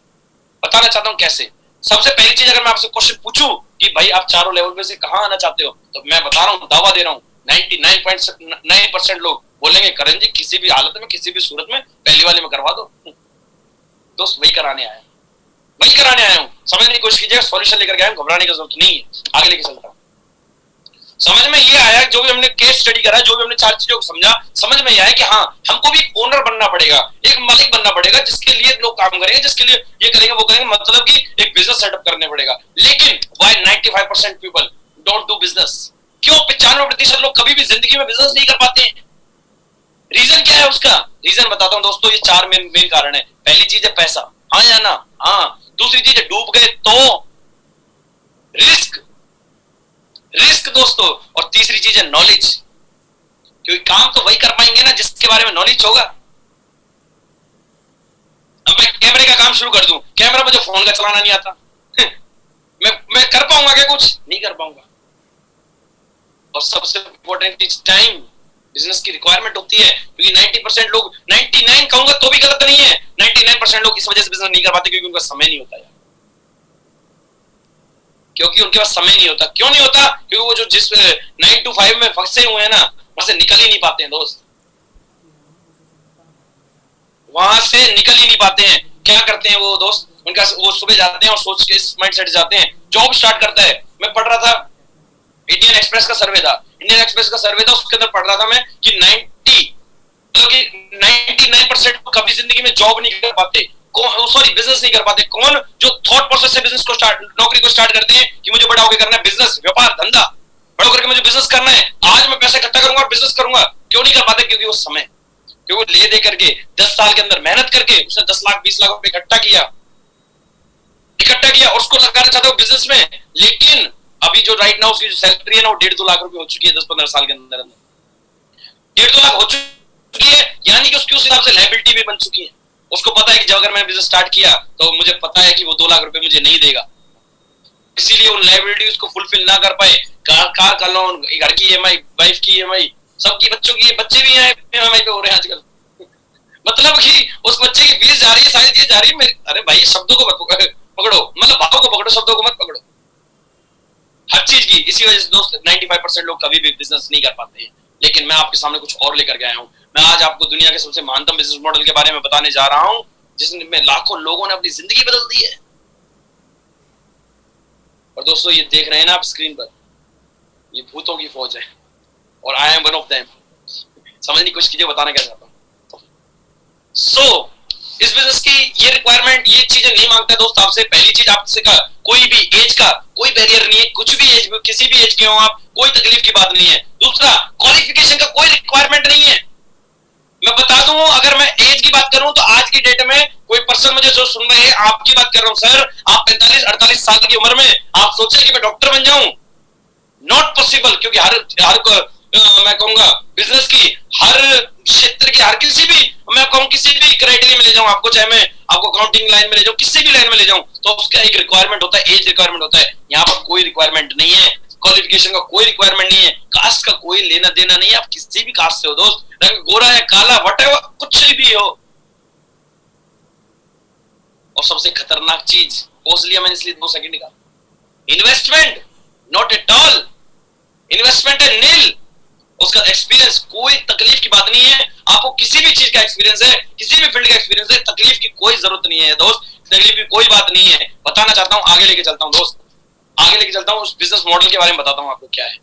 बताना चाहता हूं कैसे। सबसे पहली चीज, अगर मैं आपसे क्वेश्चन पूछूं कि भाई आप चारों लेवल में से कहां आना चाहते हो, तो मैं बता रहा हूं, दावा दे रहा हूं, 99.9% लोग बोलेंगे करण जी किसी भी हालत में, किसी भी सूरत में पहली वाले में करवा दो। दोस्त वही कराने आया, वही कराने आया हूं। समझने की कोशिश कीजिएगा, सॉल्यूशन लेकर के आया हूं, घबराने की जरूरत नहीं है। आगे लेके चलता हूं। समझ में ये आया, जो भी हमने केस स्टडी करा, जो भी हमने चार चीजों को समझा, समझ में आया कि हाँ हमको भी एक ओनर बनना पड़ेगा, एक मालिक बनना पड़ेगा, जिसके लिए लोग काम करेंगे, जिसके लिए ये करेंगे वो करेंगे, मतलब कि एक बिजनेस सेटअप करने पड़ेगा। लेकिन why 95% people don't do business? क्यों 95% लोग कभी भी जिंदगी में बिजनेस नहीं कर पाते हैं? रीजन क्या है उसका? रीजन बताता हूं दोस्तों, ये चार मेन कारण है। पहली चीज है पैसा, हाँ या ना? हाँ। दूसरी चीज है डूब गए तो रिस्क, रिस्क दोस्तों। और तीसरी चीज है नॉलेज, क्योंकि काम तो वही कर पाएंगे ना जिसके बारे में नॉलेज होगा। अब मैं कैमरे का काम शुरू कर दूं, कैमरा मुझे फोन का चलाना नहीं आता, मैं कर पाऊंगा क्या? कुछ नहीं कर पाऊंगा। और सबसे इंपॉर्टेंट चीज टाइम, बिजनेस की रिक्वायरमेंट होती है, क्योंकि 90% लोग, 99 कहूंगा तो भी गलत नहीं है, 99% लोग इस वजह से बिजनेस नहीं कर पाते क्योंकि उनका समय नहीं होता है, क्योंकि उनके पास समय नहीं होता। क्यों नहीं होता? क्योंकि वो जो जिस 9 to 5 में फंसे हुए हैं ना, वहां से निकल ही नहीं पाते हैं दोस्त, वहां से निकल ही नहीं पाते हैं। क्या करते हैं वो दोस्त? उनका वो सुबह जाते हैं और सोच के इस माइंड सेट जाते हैं, जॉब स्टार्ट करता है। मैं पढ़ रहा था, इंडियन एक्सप्रेस का सर्वे था, इंडियन एक्सप्रेस का सर्वे था, उसके अंदर पढ़ रहा था मैं कि 99% कभी जिंदगी में जॉब नहीं कर पाते, सॉरी बिजनेस नहीं कर पाते। कौन? जो थॉट प्रोसेस से बिजनेस को स्टार्ट, नौकरी को स्टार्ट करते हैं कि मुझे बड़ा होकर करना है बिजनेस, व्यापार, धंधा, बड़ा होकर के मुझे बिजनेस करना है, आज मैं पैसा इकट्ठा करूंगा और बिजनेस करूंगा। क्यों नहीं कर पाते? क्योंकि वो समय, क्योंकि वो ले दे करके 10 साल के अंदर मेहनत करके उसने 10 लाख 20 लाख रुपए इकट्ठा किया और उसको लगाना चाहता है बिजनेस में। लेकिन अभी जो राइट नाउ उसकी जो सैलरी है ना, वो 1.5-2 लाख रुपए हो चुकी है 10-15 साल के अंदर, 1.5-2 लाख हो चुकी है। यानी कि उसकी उस हिसाब से लायबिलिटी भी बन चुकी है। उसको पता है कि जब अगर मैंने बिजनेस स्टार्ट किया तो मुझे पता है कि वो 2 लाख रुपए मुझे नहीं देगा, इसीलिए उन लायबिलिटीज को फुलफिल ना कर पाए। कार का लोन, घर की ईएमआई, वाइफ की ईएमआई, सबकी, बच्चों की, बच्चे भी हैं ईएमआई पे हो रहे हैं आजकल। मतलब कि उस बच्चे की फीस जा रही है, सारी चीज जा रही है। अरे भाई शब्दों को पकड़ो, मतलब भावों को पकड़ो, शब्दों को मत पकड़ो, हर चीज की। इसी वजह से दोस्त 95% लोग कभी भी बिजनेस नहीं कर पाते हैं। लेकिन मैं आपके सामने कुछ और लेकर के आया हूं। मैं आज आपको दुनिया के सबसे महानतम बिजनेस मॉडल के बारे में बताने जा रहा हूं, जिसमें लाखों लोगों ने अपनी जिंदगी बदल दी है। और दोस्तों ये देख रहे हैं ना आप स्क्रीन पर, ये भूतों की फौज है और I am one of them. समझने की कोशिश कीजिए, बताना क्या चाहता हूं। इस बिजनेस की ये रिक्वायरमेंट, ये चीजें नहीं मांगता दोस्त आपसे। पहली चीज आपसे का कोई भी एज का कोई बैरियर नहीं है, कुछ भी एज, किसी भी एज के हो आप, कोई तकलीफ की बात नहीं है। दूसरा, क्वालिफिकेशन का कोई रिक्वायरमेंट नहीं है। मैं बता दूं, अगर मैं एज की बात करूं तो आज की डेट में कोई पर्सन मुझे जो सुन रहे हैं, आपकी बात कर रहा हूं सर, आप 45-48 साल की उम्र में आप सोचे कि मैं डॉक्टर बन जाऊं, नॉट पॉसिबल। क्योंकि हर मैं कहूंगा बिजनेस की हर क्षेत्र की, हर किसी भी, मैं कहूं किसी भी क्राइटेरिया में ले जाऊं आपको, चाहे मैं आपको अकाउंटिंग लाइन में ले जाऊं, किसी भी लाइन में ले जाऊं, तो उसका एक रिक्वायरमेंट होता है, एज रिक्वायरमेंट होता है। यहाँ पर कोई रिक्वायरमेंट नहीं है, क्वालिफिकेशन का कोई रिक्वायरमेंट नहीं है, कास्ट का कोई लेना देना नहीं है। आप किसी भी कास्ट से हो दोस्त, रंग गोरा या काला, व्हाटएवर, कुछ भी हो। और सबसे खतरनाक चीज, पॉज लिया मैंने इसलिए 2 सेकंड का, investment not at all, investment है नील। उसका एक्सपीरियंस, कोई तकलीफ की बात नहीं है। आपको किसी भी चीज का एक्सपीरियंस है, किसी भी फील्ड का एक्सपीरियंस है, तकलीफ की कोई जरूरत नहीं है दोस्त, तकलीफ की कोई बात नहीं है। बताना चाहता हूं, आगे लेके चलता हूं दोस्त, आगे लेके चलता हूं, उस बिजनेस मॉडल के बारे में बताता हूं आपको क्या है।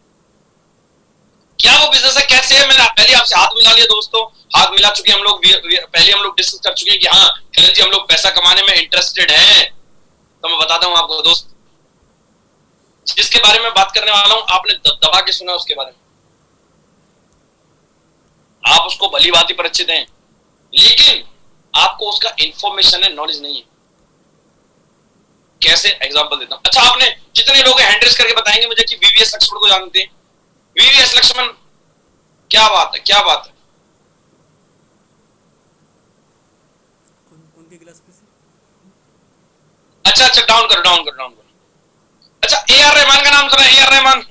कैसे है, मैंने पहले आपसे हाथ मिला लिया दोस्तों, हाथ मिला चुके हम लोग, पहले हम लोग डिस्कस कर चुके हैं कि हाँ करण जी हम लोग पैसा कमाने में इंटरेस्टेड हैं। तो मैं बताता हूँ आपको दोस्त, जिसके बारे में बात करने वाला हूं आपने दबा के सुना उसके बारे में, आप उसको भली बात ही परिचित हैं, लेकिन आपको उसका इंफॉर्मेशन है, नॉलेज नहीं है। कैसे एग्जांपल देता हूं। अच्छा, आपने कितने लोग हैंड रेज करके बताएंगे मुझे कि वीवीएस लक्ष्मण को जानते हैं? वीवीएस लक्ष्मण, क्या बात है, क्या बात है। कौन के क्लास पे से? अच्छा अच्छा, डाउन करो डाउन करो डाउन करो। अच्छा, ए आर रहमान का नाम सुना? A R Rahman,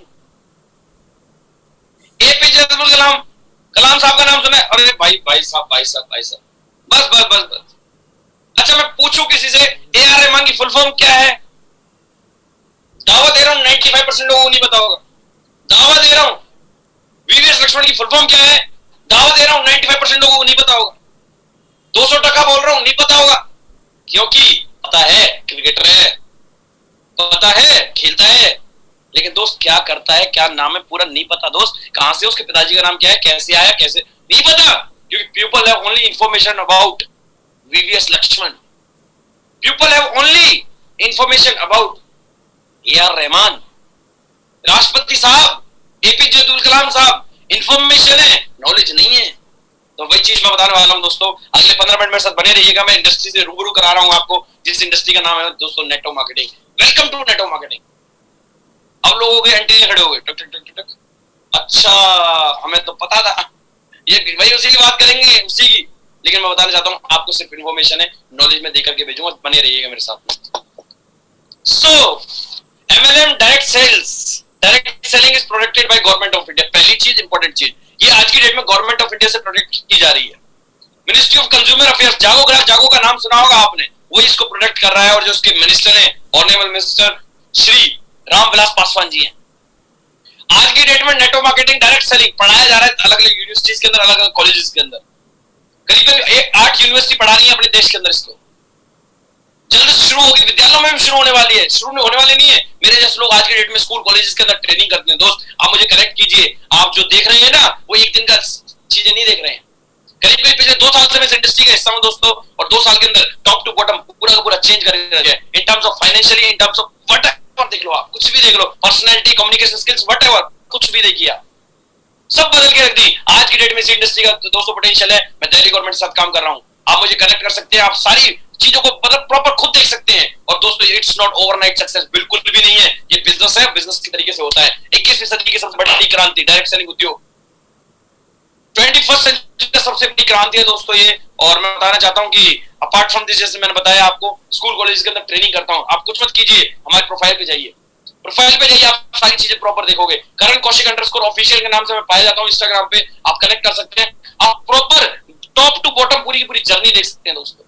APJ Abdul Kalam, Kalam साहब का नाम सुना है? अरे भाई भाई साहब भाई साहब भाई साहब, बस बस बस बस। अच्छा, मैं पूछूं किसी से ए आर रहमान की फुल फॉर्म क्या है? दावा दे रहा हूं 95% लोगों को नहीं पता होगा। दावा दे रहा हूं वीवीएस लक्ष्मण की फुल फॉर्म क्या है? दावा दे रहा हूं 95% लोगों को नहीं पता होगा। 200% बोल रहा हूं नहीं पता होगा, क्योंकि पता है क्रिकेटर है, पता है खेलता है, लेकिन दोस्त क्या करता है, क्या नाम है पूरा नहीं पता दोस्त। कहां से, उसके पिताजी का नाम क्या है, कैसे आया, कैसे नहीं पता, क्योंकि people have only information about VVS Laxman, people have only information about A R Rahman, राष्ट्रपति साहब, एपीजे अब्दुल कलाम साहब। इंफॉर्मेशन है, नॉलेज नहीं है। तो वही चीज मैं बताने वाला हूं दोस्तों। अगले 15 मिनट मेरे साथ बने रहिएगा। मैं इंडस्ट्री से रूबरू करा रहा हूं आपको, जिस इंडस्ट्री का नाम है दोस्तों network marketing. Welcome to network marketing. अब लोग हो गए एंट्री खड़े हो गए, टक टक टक टक। अच्छा, हमें तो पता था, ये वही उसी की बात करेंगे, उसी की। लेकिन मैं बताना चाहता हूं आपको सिर्फ इन्फॉर्मेशन है, नॉलेज में देकर के भेजूंगा, बने रहिएगा मेरे साथ। So MLM direct sales, direct selling is protected by government of India. पहली चीज, इंपॉर्टेंट चीज, ये आज की डेट में गवर्नमेंट ऑफ इंडिया से प्रोटेक्ट की जा रही है। मिनिस्ट्री ऑफ कंज्यूमर अफेयर्स, जागो का नाम सुना होगा आपने, वो इसको प्रोटेक्ट कर रहा है। और जो उसके मिनिस्टर हैं, ऑनरेबल मिनिस्टर श्री रामविलास पासवान जी हैं। आज की डेट में नेटवर्क मार्केटिंग डायरेक्ट सेलिंग पढ़ाया जा रहा है अलग अलग यूनिवर्सिटीज के अंदर, अलग अलग कॉलेजेस के अंदर। करीब 8 यूनिवर्सिटी पढ़ा रही है अपने देश के अंदर इसको। जल्द शुरू होगी, विद्यालयों में भी शुरू होने वाली है। शुरू होने वाली नहीं है, मेरे जैसे लोग आज के डेट में स्कूल कॉलेजेस के अंदर ट्रेनिंग करते हैं। दोस्त आप मुझे करेक्ट कीजिए, आप जो देख रहे हैं ना वो एक दिन का चीजें नहीं देख रहे हैं। करीब पिछले 2 साल से मैं इस इंडस्ट्री का हिस्सा हूं दोस्तों, और 2 साल के अंदर टॉप टू बॉटम पूरा का पूरा चेंज कर दिया है। In terms of financially, in terms of whatever देख लो आप, कुछ भी देख लो, पर्सनालिटी, कम्युनिकेशन स्किल्स, व्हाटएवर, कुछ भी देखिए आप, सब बदल के रख दी। आज की डेट में इस इंडस्ट्री का दोस्तों पोटेंशियल है। मैं दिल्ली गवर्नमेंट के साथ काम कर रहा हूं, आप मुझे कनेक्ट कर सकते हैं, आप सारी चीजों को मतलब प्रॉपर खुद देख सकते हैं। और दोस्तों इट्स नॉट ओवरनाइट सक्सेस, बिल्कुल भी नहीं है। ये बिजनेस है, बिजनेस की तरीके से होता है। 21वीं सदी की सबसे बड़ी क्रांति डायरेक्ट सेलिंग उद्योग, 21st सेंचुरी का सबसे बड़ी क्रांति है दोस्तों ये। और मैं बताना चाहता हूं कि अपार्ट फ्रॉम दिस, जैसे मैंने बताया आपको, स्कूल कॉलेज के अंदर ट्रेनिंग करता हूं। आप कुछ मत कीजिए, हमारे प्रोफाइल पे जाइए, प्रोफाइल पे जाइए, आप सारी चीजें प्रॉपर देखोगे। करण कौशिक _ऑफिशियल के नाम से मैं पाया जाता हूं इंस्टाग्राम पे, आप कनेक्ट कर सकते हैं। आप प्रॉपर टॉप टू बॉटम पूरी की पूरी जर्नी देख सकते हैं दोस्तों।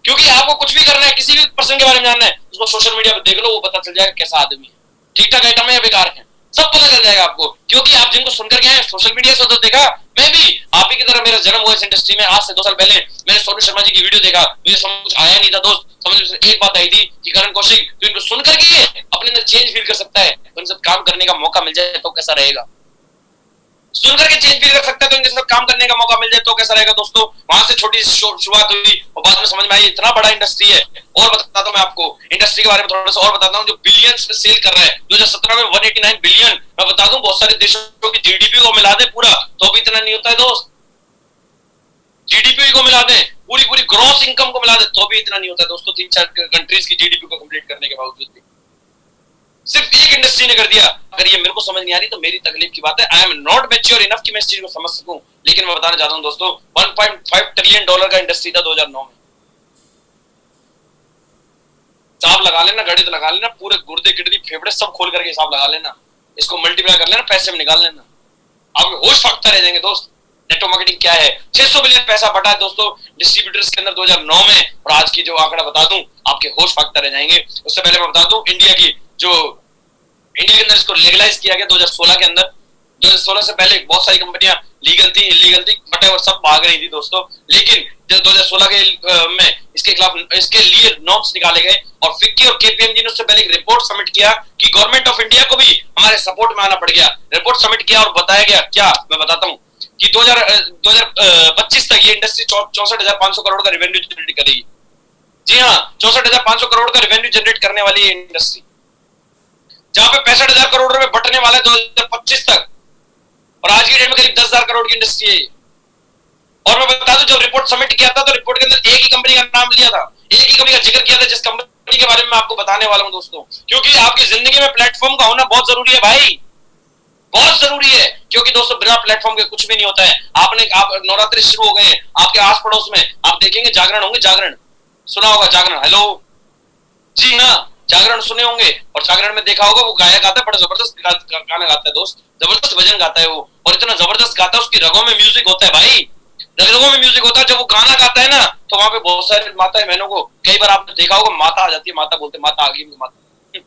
क्योंकि आपको कुछ भी करना है, किसी भी पर्सन के बारे में जानना है, उसको सोशल मीडिया पे देख लो, वो पता चल जाएगा कैसा आदमी है, ठीक ठाक आइटम है या बेकार है, सब पता चल जाएगा आपको। क्योंकि आप जिनको सुनकर गए हैं सोशल मीडिया से, तो देखा, मैं भी आप ही की तरह मेरा जन्म हुआ इस इंडस्ट्री में। आज से 2 साल पहले मैंने सोनू शर्मा जी की वीडियो देखा, मुझे समझ कुछ आया नहीं था दोस्त। समझ में एक बात आई थी कि करण कौशिक तो इनको सुनकर के अपने अंदर चेंज फील कर सकता है, तो इनसे काम करने का मौका मिल जाए तो कैसा रहेगा। सुनकर के चेंज फील कर सकता है तो इनके साथ काम करने का मौका मिल जाए तो कैसा रहेगा दोस्तों। वहां से छोटी शुरुआत हुई और बाद में समझ में आई इतना बड़ा इंडस्ट्री है। और बताता हूं मैं आपको इंडस्ट्री के बारे में थोड़ा सा और बताता हूं, जो बिलियंस में सेल कर रहा है। 2017 में 189 बिलियन, मैं बता दूं बहुत सारे देशों की जीडीपी को मिला दे पूरा तो भी इतना नहीं होता है दोस्त। जीडीपी को मिला दे, पूरी पूरी ग्रॉस इनकम को मिला दे तो भी इतना नहीं होता है दोस्तों। 3-4 कंट्रीज की जीडीपी को कंप्लीट करने के बावजूद भी सिर्फ एक इंडस्ट्री ने कर दिया। अगर ये मेरे को समझ नहीं आ रही तो मेरी तकलीफ की बात है। I am not mature enough कि मैं इस चीज को समझ सकूं, लेकिन मैं बताना चाहता हूं दोस्तों, $1.5 ट्रिलियन का इंडस्ट्री था 2009 में। हिसाब लगा लेना, गणित लगा लेना, पूरे गुर्दे किडनी फेफड़े सब खोल करके हिसाब लगा लेना, इसको मल्टीप्लाई कर लेना, पैसे में निकाल लेना, आप होश फाकता रह जाएंगे दोस्त। नेटवर्क मार्केटिंग क्या है? 600 बिलियन पैसा बटा है दोस्तों डिस्ट्रीब्यूटर्स के अंदर 2009 में, और आज की जो आंकड़ा बता दूं आपके होश फाकता रह जाएंगे। उससे पहले मैं बता दूं इंडिया के अंदर इसको लीगलाइज किया गया 2016 के अंदर। 2016 से पहले बहुत सारी कंपनियां लीगल थी, इलीगल थी, वटेवर सब भाग रही थी दोस्तों। लेकिन जब 2016 के में इसके खिलाफ इसके लिए नॉर्म्स निकाले गए और फिक्की और केपीएमजी ने उससे पहले एक रिपोर्ट सबमिट किया कि गवर्नमेंट ऑफ इंडिया को भी हमारे सपोर्ट में आना पड़ गया। रिपोर्ट सबमिट किया और बताया गया क्या, मैं बताता हूँ कि 2025 तक ये इंडस्ट्री 64,500 करोड़ का रेवेन्यू जनरेट करेगी। जी हाँ, 64,500 करोड़ का रेवेन्यू जनरेट करने वाली है इंडस्ट्री, जहां पे 65,000 करोड़ रुपए बटने वाले 2025 तक, और आज की डेट में करीब 10,000 करोड़ की इंडस्ट्री है। और मैं बता दूं, जब रिपोर्ट सबमिट किया था तो रिपोर्ट के अंदर एक ही कंपनी का नाम लिया था, एक ही कंपनी का जिक्र किया था, जिस कंपनी के बारे में मैं आपको बताने वाला हूं दोस्तों। क्योंकि आपकी जिंदगी में प्लेटफॉर्म का होना बहुत जरूरी है भाई, बहुत जरूरी है। क्योंकि दोस्तों बिना प्लेटफॉर्म के कुछ भी नहीं होता है। आप नवरात्रि शुरू हो गए हैं, आपके आस पड़ोस में आप देखेंगे जागरण होंगे, जागरण सुना होगा, जागरण, हेलो जी हाँ, जागरण सुने होंगे। और जागरण में देखा होगा वो गायक आता है, बड़ा जबरदस्त गाना गाता है दोस्त, जबरदस्त भजन गाता है वो, और इतना जबरदस्त गाता है, उसकी रगों में म्यूजिक होता है भाई, रगों में म्यूजिक होता है। जब वो गाना गाता है ना तो वहां पे बहुत सारे माता बहनों को कई बार आपने देखा होगा माता आ जाती है, माता बोलते माता आ गई, माता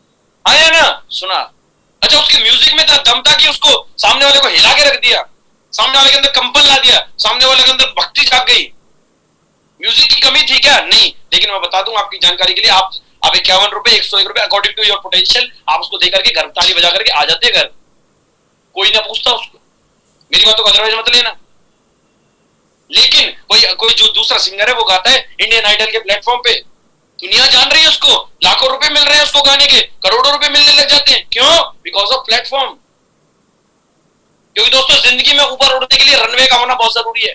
आया ना, सुना। अच्छा, उसके म्यूजिक में दम था कि उसको सामने वाले को हिला के रख दिया, सामने वाले के अंदर कंपन ला दिया, सामने वाले के अंदर भक्ति जाग गई। म्यूजिक की कमी थी क्या? नहीं। लेकिन मैं बता दूं आपकी जानकारी के लिए, आप 51 रुपए, 101 रुपए अकॉर्डिंग टू योर पोटेंशियल आप उसको देकर के घर ताली बजा करके आ जाते घर, कोई ना पूछता उसको, मेरी बातों को अदरवाइज मत लेना। लेकिन कोई जो दूसरा सिंगर है वो गाता है इंडियन आइडल के प्लेटफॉर्म पे, दुनिया जान रही है उसको, लाखों रुपए मिल रहे हैं उसको गाने के, करोड़ों रुपए मिलने लग जाते हैं। क्यों? Because of platform. क्योंकि दोस्तों जिंदगी में ऊपर उड़ने के लिए रनवे का होना बहुत जरूरी है,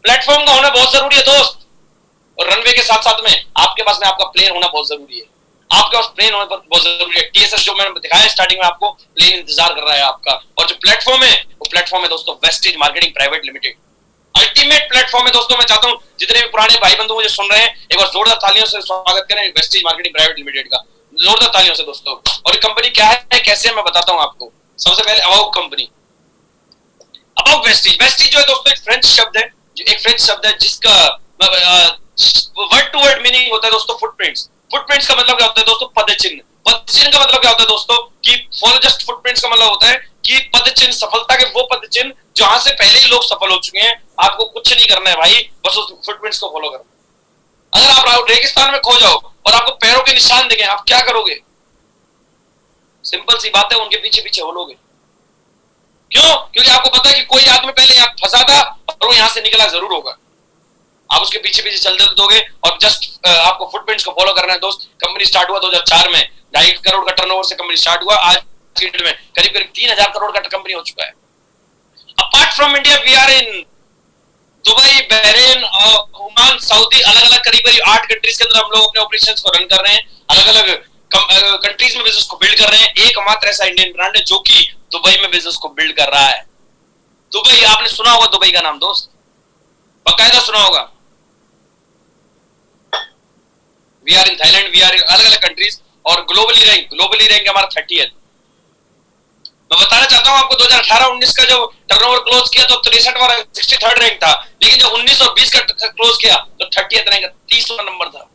प्लेटफॉर्म का होना बहुत जरूरी है दोस्त। और रनवे के साथ साथ में आपके पास में आपका प्लेन होना बहुत जरूरी है, आपके पास प्लेन होना बहुत जरूरी है। टीएसएस जो मैंने दिखाया स्टार्टिंग में आपको, प्लेन इंतजार कर रहा है आपका। और जो प्लेटफॉर्म है वो प्लेटफॉर्म है दोस्तों wastage marketing private limited, ultimate platform है दोस्तों। मैं चाहता हूं जितने भी पुराने भाई बंधु मुझे सुन रहे हैं, एक बार जोरदार तालियों से स्वागत करें वेस्टेज मार्केटिंग प्राइवेट लिमिटेड का, जोरदार तालियों से दोस्तों। और ये कंपनी क्या है, कैसे, मैं बताता हूं आपको। सबसे पहले about company, about wastage. Wastage जो है दोस्तों एक फ्रेंच शब्द है, एक फ्रेंच शब्द है जिसका वर्ड टू वर्ड मीनिंग होता है दोस्तों फुटप्रिंट्स। फुटप्रिंट्स का मतलब क्या होता है दोस्तों? पदचिन्ह। पदचिन्ह का मतलब क्या होता है दोस्तों? कि फॉलो जस्ट फुटप्रिंट्स का मतलब होता है कि पदचिन्ह, सफलता के वो पदचिन्ह जहां से पहले ही लोग सफल हो चुके हैं। आपको कुछ नहीं करना है भाई, बस उस फुटप्रिंट्स को फॉलो करना। अगर आप रेगिस्तान में खो जाओ और आपको पैरों के निशान दिखे, आप क्या करोगे? सिंपल सी बात है, उनके पीछे पीछे होलोगे। क्यों? क्योंकि आपको पता है कि कोई आदमी पहले यहाँ फंसा था और वो यहां से निकला जरूर होगा। आप उसके पीछे पीछे चल दोगे और जस्ट आपको फुटप्रिंट्स को फॉलो करना है दोस्त। कंपनी स्टार्ट हुआ 2004 में, 2.5 करोड़ का टर्नओवर से कंपनी स्टार्ट हुआ, आज की डेट में करीब करीब 3,000 करोड़ का कंपनी हो चुका है। Apart from India we are in Dubai, Bahrain, Oman, Saudi, अलग अलग करीब 8 कंट्रीज के अंदर हम लोग अपने ऑपरेशंस को रन कर रहे हैं। अलग अलग कंट्रीज में बिजनेस को बिल्ड कर रहे हैं। एकमात्र ऐसा इंडियन ब्रांड है जो कि दुबई में बिजनेस को बिल्ड कर रहा है। दुबई, आपने सुना होगा दुबई का नाम दोस्त, बाकायदा सुना होगा। We are in Thailand, we are in अलग अलग कंट्रीज, और ग्लोबली रैंक हमारा 30th। मैं बताना चाहता हूं आपको 2018-19 का जो टर्नओवर क्लोज किया तो 63वां 63rd रैंक था, लेकिन जब 19 और 20 का क्लोज किया तो 30th रैंक, 30वां नंबर था,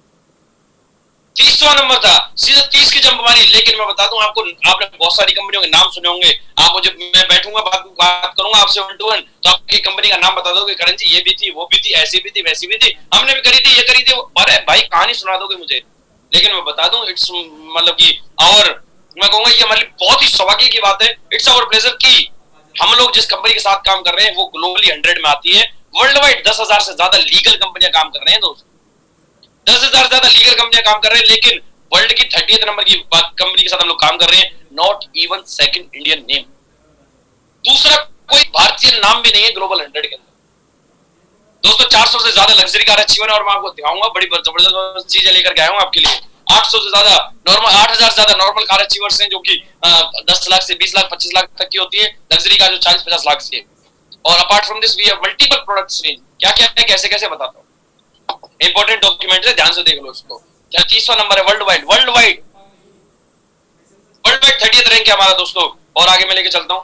30वां नंबर था, सीधा 30 की जंप मारी। लेकिन मैं बता दूं आपको, आपने बहुत सारी कंपनियों के नाम सुने होंगे, आप मुझे, मैं बैठूंगा बात करूंगा आपसे 1 to 1 तो आपकी कंपनी का नाम बता दोगे, करण जी ये भी थी, वो भी थी, ऐसी भी थी, वैसी भी थी, हमने भी करी थी, ये करी थी। अरे भाई कहानी सुना दोगे मुझे। लेकिन मैं बता दूं, इट्स मतलब कि और मैं कहूंगा ये हमारे लिए बहुत ही सौभाग्य की बात है, इट्स आवर प्लेजर कि हम लोग जिस कंपनी के साथ काम कर रहे हैं वो ग्लोबली 100 में आती है। वर्ल्ड वाइड 10,000 से ज्यादा लीगल कंपनियां काम कर रहे हैं दोस्त, 10,000 से ज्यादा लीगल कंपनियां काम कर रहे हैं। लेकिन वर्ल्ड की 30th नंबर की कंपनी के साथ हम लोग काम कर रहे हैं, not even second Indian name, दूसरा कोई भारतीय नाम भी नहीं है ग्लोबल 100 के अंदर दोस्तों। 400 से ज्यादा लग्जरी कार अचीवर है, और मैं आपको दिखाऊंगा, बड़ी जबरदस्त चीजें लेकर के आया हूं आपके लिए। 800 से ज्यादा नॉर्मल, 8,000 से ज्यादा नॉर्मल कार अचीवर्स हैं जो कि 10 लाख से 20 लाख 25 लाख तक की होती है, लग्जरी कार जो 40-50 लाख से। और apart from this we have multiple products range. क्या क्या है, कैसे कैसे बताता हूं, इंपॉर्टेंट डॉक्यूमेंट है, ध्यान से देख लो इसको। 30वां नंबर है वर्ल्ड वाइड 30th रैंक है हमारा दोस्तों। और आगे मैं लेके चलता हूं,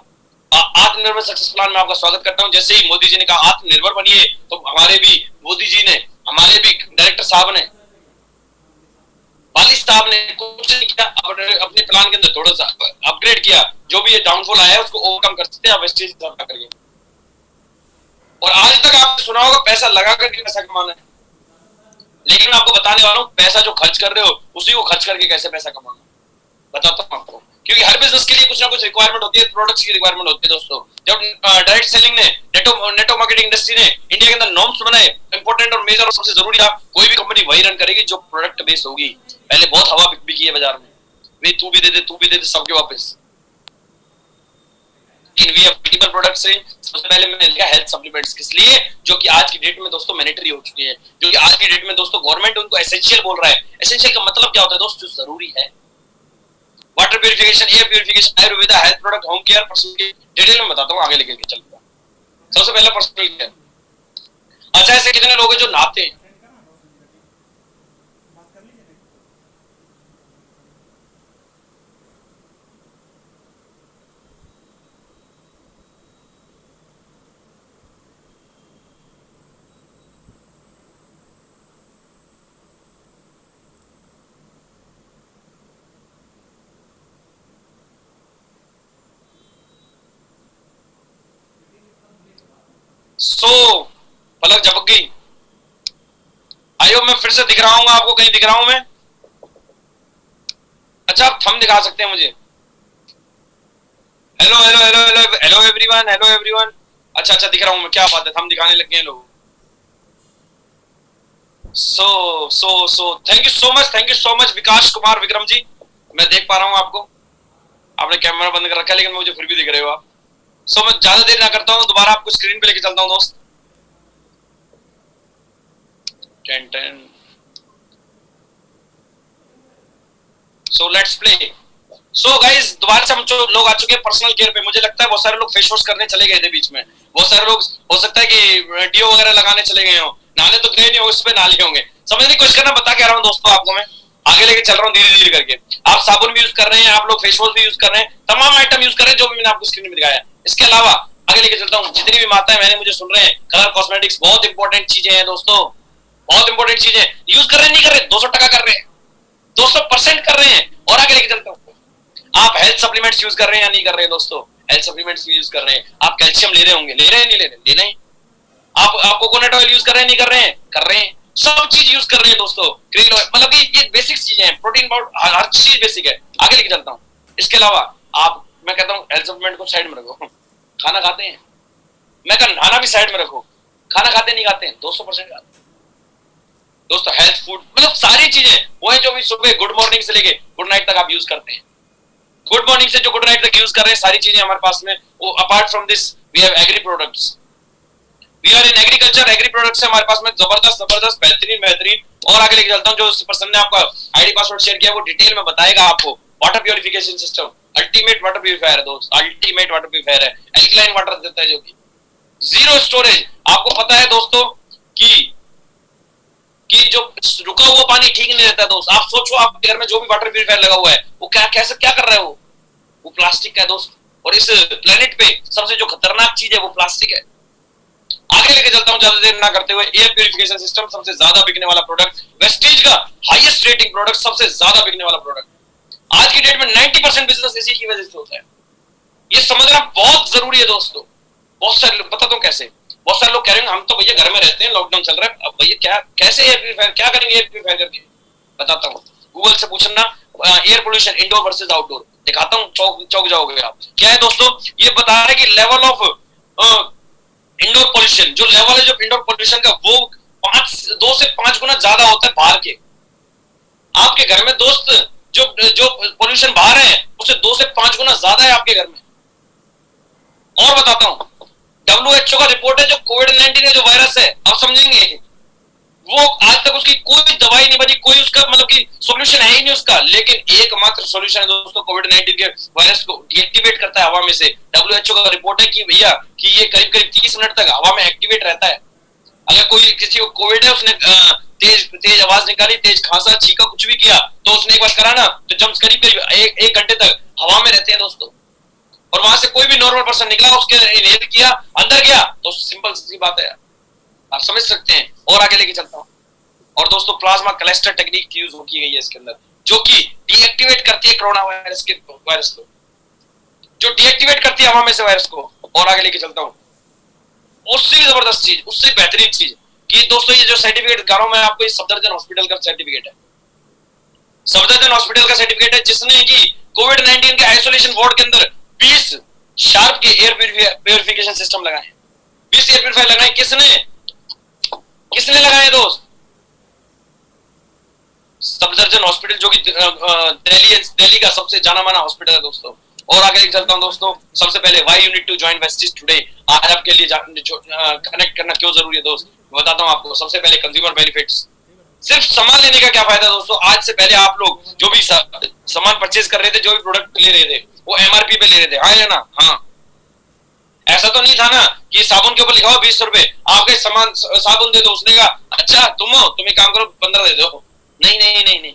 आत्मनिर्भर सक्सेस प्लान में आपका स्वागत करता हूं। जैसे ही मोदी जी ने कहा आत्मनिर्भर बनिए, तो हमारे भी मोदी जी ने, हमारे भी डायरेक्टर साहब ने बाली साहब ने कुछ नहीं किया, अपने प्लान के अंदर थोड़ा सा अपग्रेड किया, जो भी ये डाउनफॉल आया है उसको ओवरकम कर सकते हैं वेस्टेज करके। और आज तक आपने सुना होगा पैसा लगा करके पैसा कमाना है, लेकिन मैं आपको बताने वाला हूँ पैसा जो खर्च कर रहे हो उसी को खर्च करके कैसे पैसा कमाना, बताता हूँ आपको। क्योंकि हर बिजनेस के लिए कुछ ना कुछ रिक्वायरमेंट होती है, प्रोडक्ट्स की रिक्वायरमेंट होती है दोस्तों। जब डायरेक्ट सेलिंग ने नेटवर्क मार्केटिंग इंडस्ट्री ने इंडिया के अंदर नॉर्म्स बनाए, इंपॉर्टेंट और मेजर और सबसे जरूरी था, कोई भी कंपनी वही रन करेगी जो प्रोडक्ट बेस्ड होगी। पहले बहुत हवा बिकी है बाजार में, वे तू भी दे दे सबके वापस। इन प्रोडक्ट से सबसे पहले मैंने लिखा हेल्थ सप्लीमेंट्स, किस लिए, जो कि आज की डेट में दोस्तों मैंडेटरी हो चुकी है, जो कि आज की डेट में दोस्तों गवर्नमेंट उनको एसेंशियल बोल रहा है। एसेंशियल का मतलब क्या होता है दोस्तों, जो जरूरी है। Water purification, air purification, Ayurveda, health product, home care, personal care, detail में बताता हूँ आगे लेके चलूंगा। सबसे पहला पर्सनल केयर। अच्छा, ऐसे कितने लोग हैं जो नहाते हैं? पलक झपक गई। आयो, मैं फिर से दिख रहा हूँ आपको, कहीं दिख रहा हूं मैं? अच्छा, आप थंब दिखा सकते हैं मुझे? Hello hello hello hello hello everyone, hello everyone. अच्छा दिख रहा हूं मैं, क्या बात है, थंब दिखाने लग गए हैं लोग। थैंक यू सो मच विकास कुमार विक्रम जी, मैं देख पा रहा हूं आपको। आपने कैमरा बंद कर रखा है लेकिन मुझे फिर भी दिख रहे हो आप। मैं ज्यादा देर ना करता हूं, दोबारा आपको स्क्रीन पे लेके चलता हूं दोस्त। 10 लेट्स प्ले। गाइस, दोबारा से हम लोग आ चुके हैं पर्सनल केयर पे। मुझे लगता है बहुत सारे लोग फेस वॉश करने चले गए थे बीच में, बहुत सारे लोग हो सकता है कि डीओ वगैरह लगाने चले गए हो, नहाने तो गए नहीं हो, उस पे नहा लिए होंगे। समझने की कोशिश करना, बता के आ रहा हूँ दोस्तों आपको, मैं आगे लेके चल रहा हूँ धीरे धीरे करके। आप साबुन भी यूज कर रहे हैं, आप लोग फेस वॉश भी यूज कर रहे हैं, तमाम आइटम यूज कर रहे हैं जो भी मैंने आपको स्क्रीन में दिखाया। इसके अलावा आगे लेके चलता हूँ, जितनी भी माताएं मैंने मुझे सुन रहे हैं, कलर कॉस्मेटिक्स बहुत इंपॉर्टेंट चीजें हैं दोस्तों, बहुत इंपॉर्टेंट चीजें। यूज कर रहे हैं, नहीं कर रहे, 200% कर रहे हैं, 200% कर रहे हैं। और आगे लेके चलता हूँ, आप हेल्थ सप्लीमेंट्स यूज कर रहे हैं या नहीं कर रहे हैं दोस्तों? हेल्थ सप्लीमेंट्स यूज कर रहे हैं। आप कैल्शियम ले रहे होंगे, ले रहे हैं नहीं ले रहे? ले रहे हैं। आप कोकोनट ऑयल यूज कर रहे हैं, नहीं कर रहे हैं? कर रहे हैं। सब चीज यूज कर रहे हैं दोस्तों, क्रीन ऑयल, मतलब ये बेसिक चीजें हैं, प्रोटीन पाउडर, हर चीज बेसिक है। आगे लेके चलता हूँ। इसके अलावा आप, मैं कहता हूँ हेल्थ सप्लीमेंट को साइड में रखो। खाना खाते हैं, मैं कहता नहाना भी साइड में रखो। खाना खाते नहीं खाते हैं? 200% खाते हैं दोस्तों। हेल्थ फूड, मतलब सारी चीजें वो है जो भी सुबह गुड मॉर्निंग से लेके गुड नाइट तक आप यूज करते हैं। गुड मॉर्निंग से जो गुड नाइट तक यूज कर रहे हैं, सारी चीजें हमारे पास में। वो apart from this we have agri products, we are in agriculture. Agri products है हमारे पास में, जबरदस्त बेहतरीन। और आगे लेके चलता हूं, जो पर्सन ने आपका आईडी पासवर्ड शेयर किया वो डिटेल में बताएगा आपको। Water purification system, ultimate water purifier है दोस्त, अल्टीमेट वाटर प्यूरिफायर है। एल्कलाइन वाटर देता है, जो कि जीरो स्टोरेज। आपको पता है दोस्तों कि जो रुका हुआ पानी ठीक नहीं रहता दोस्त। आप सोचो, आपके घर में जो भी वाटर प्यूरिफायर लगा हुआ है वो क्या कर रहा है, वो प्लास्टिक का है दोस्त। और इस प्लेनेट पे सबसे जो खतरनाक चीज है वो प्लास्टिक है। आगे लेके चलता हूं ज्यादा देर ना करते हुए। एयर प्यूरिफिकेशन सिस्टम, सबसे ज्यादा बिकने वाला प्रोडक्ट, वेस्टेज का हाईएस्ट रेटिंग प्रोडक्ट, सबसे ज्यादा बिकने वाला प्रोडक्ट। आज की डेट में 90% बिजनेस इसी की वजह से होता है। ये समझना बहुत जरूरी है दोस्तों। बहुत सारे लोग, बताता हूं कैसे, बहुत सारे लोग कह रहे हैं हम तो भैया घर में रहते हैं, लॉकडाउन चल रहा है, अब भैया क्या कैसे एयर प्यूरिफायर, क्या करेंगे एयर प्यूरिफायर करके? बताता हूँ, गूगल से पूछना air pollution indoor versus outdoor, दिखाता हूँ, चौक जाओगे आप। क्या है दोस्तों, ये बता रहा है कि लेवल ऑफ इंडोर पोल्यूशन, जो लेवल है जो इंडोर पोल्यूशन का, वो 2 से 5 गुना ज्यादा होता है बाहर के। आपके घर में दोस्त जो पोल्यूशन बाहर है उससे 2 से 5 गुना ज्यादा है आपके घर में। और बताता हूं, WHO का रिपोर्ट है, जो कोविड-19 है, जो वायरस है, आप समझेंगे, वो आज तक उसकी कोई दवाई नहीं बनी, कोई उसका मतलब कि सॉल्यूशन है ही नहीं उसका। लेकिन एकमात्र सॉल्यूशन है दोस्तों, कोविड-19 के वायरस को डीएक्टिवेट करता है हवा में से। WHO का रिपोर्ट है कि भैया कि ये करीब 30 मिनट तक हवा में एक्टिवेट रहता है। अगर कोई किसी को कोविड है, उसने तेज आवाज निकाली, तेज खांसा, छींका, कुछ भी किया, तो उसने एक बार करा ना, तो जम्स करीब 1 घंटे तक हवा में रहते हैं दोस्तों। और वहां से कोई भी नॉर्मल पर्सन निकला, उसके इनहेल किया, अंदर गया, तो सिंपल सी बात है, आप समझ सकते हैं। और आगे लेके चलता हूं, और दोस्तों प्लाज्मा क्लस्टर टेक्निक यूज की गई है इसके अंदर, जो कि डीएक्टिवेट करती है कोरोना वायरस को, जो डीएक्टिवेट करती है हवा में से वायरस को। और आगे लेके चलता हूं, उससे भी जबरदस्त चीज, उससे बेहतरीन चीज कि दोस्तों ये जो सर्टिफिकेट दिखा रहा हूं मैं आपको, ये सफदरजंग हॉस्पिटल का सर्टिफिकेट है, सफदरजंग हॉस्पिटल का सर्टिफिकेट है, जिसने कि कोविड-19 के आइसोलेशन वार्ड के अंदर 20 शार्प के एयर प्यूरिफिकेशन सिस्टम लगाए, 20 एयर प्यूरिफायर लगाए। किसने लगाए दोस्त? सफदरजंग हॉस्पिटल, जो कि दिल्ली का सबसे जाना माना हॉस्पिटल है दोस्तों। और आगे चलता हूं दोस्तों, सबसे पहले why you need to join Vestige today, आज आपके लिए कनेक्ट करना क्यों जरूरी है दोस्त, बताता हूं आपको। सबसे पहले कंज्यूमर बेनिफिट्स, सिर्फ सामान लेने का क्या फायदा दोस्तों। आज से पहले आप लोग जो भी सामान परचेज कर रहे थे, जो भी प्रोडक्ट ले रहे थे, वो एमआरपी पे ले रहे थे, हाँ या ना? हाँ। ऐसा तो नहीं था ना कि साबुन के ऊपर लिखा हो 20 रुपए, आपके सामान साबुन दे दो, उसने कहा अच्छा तुम एक काम करो 15 दे दो। नहीं नहीं नहीं नहीं,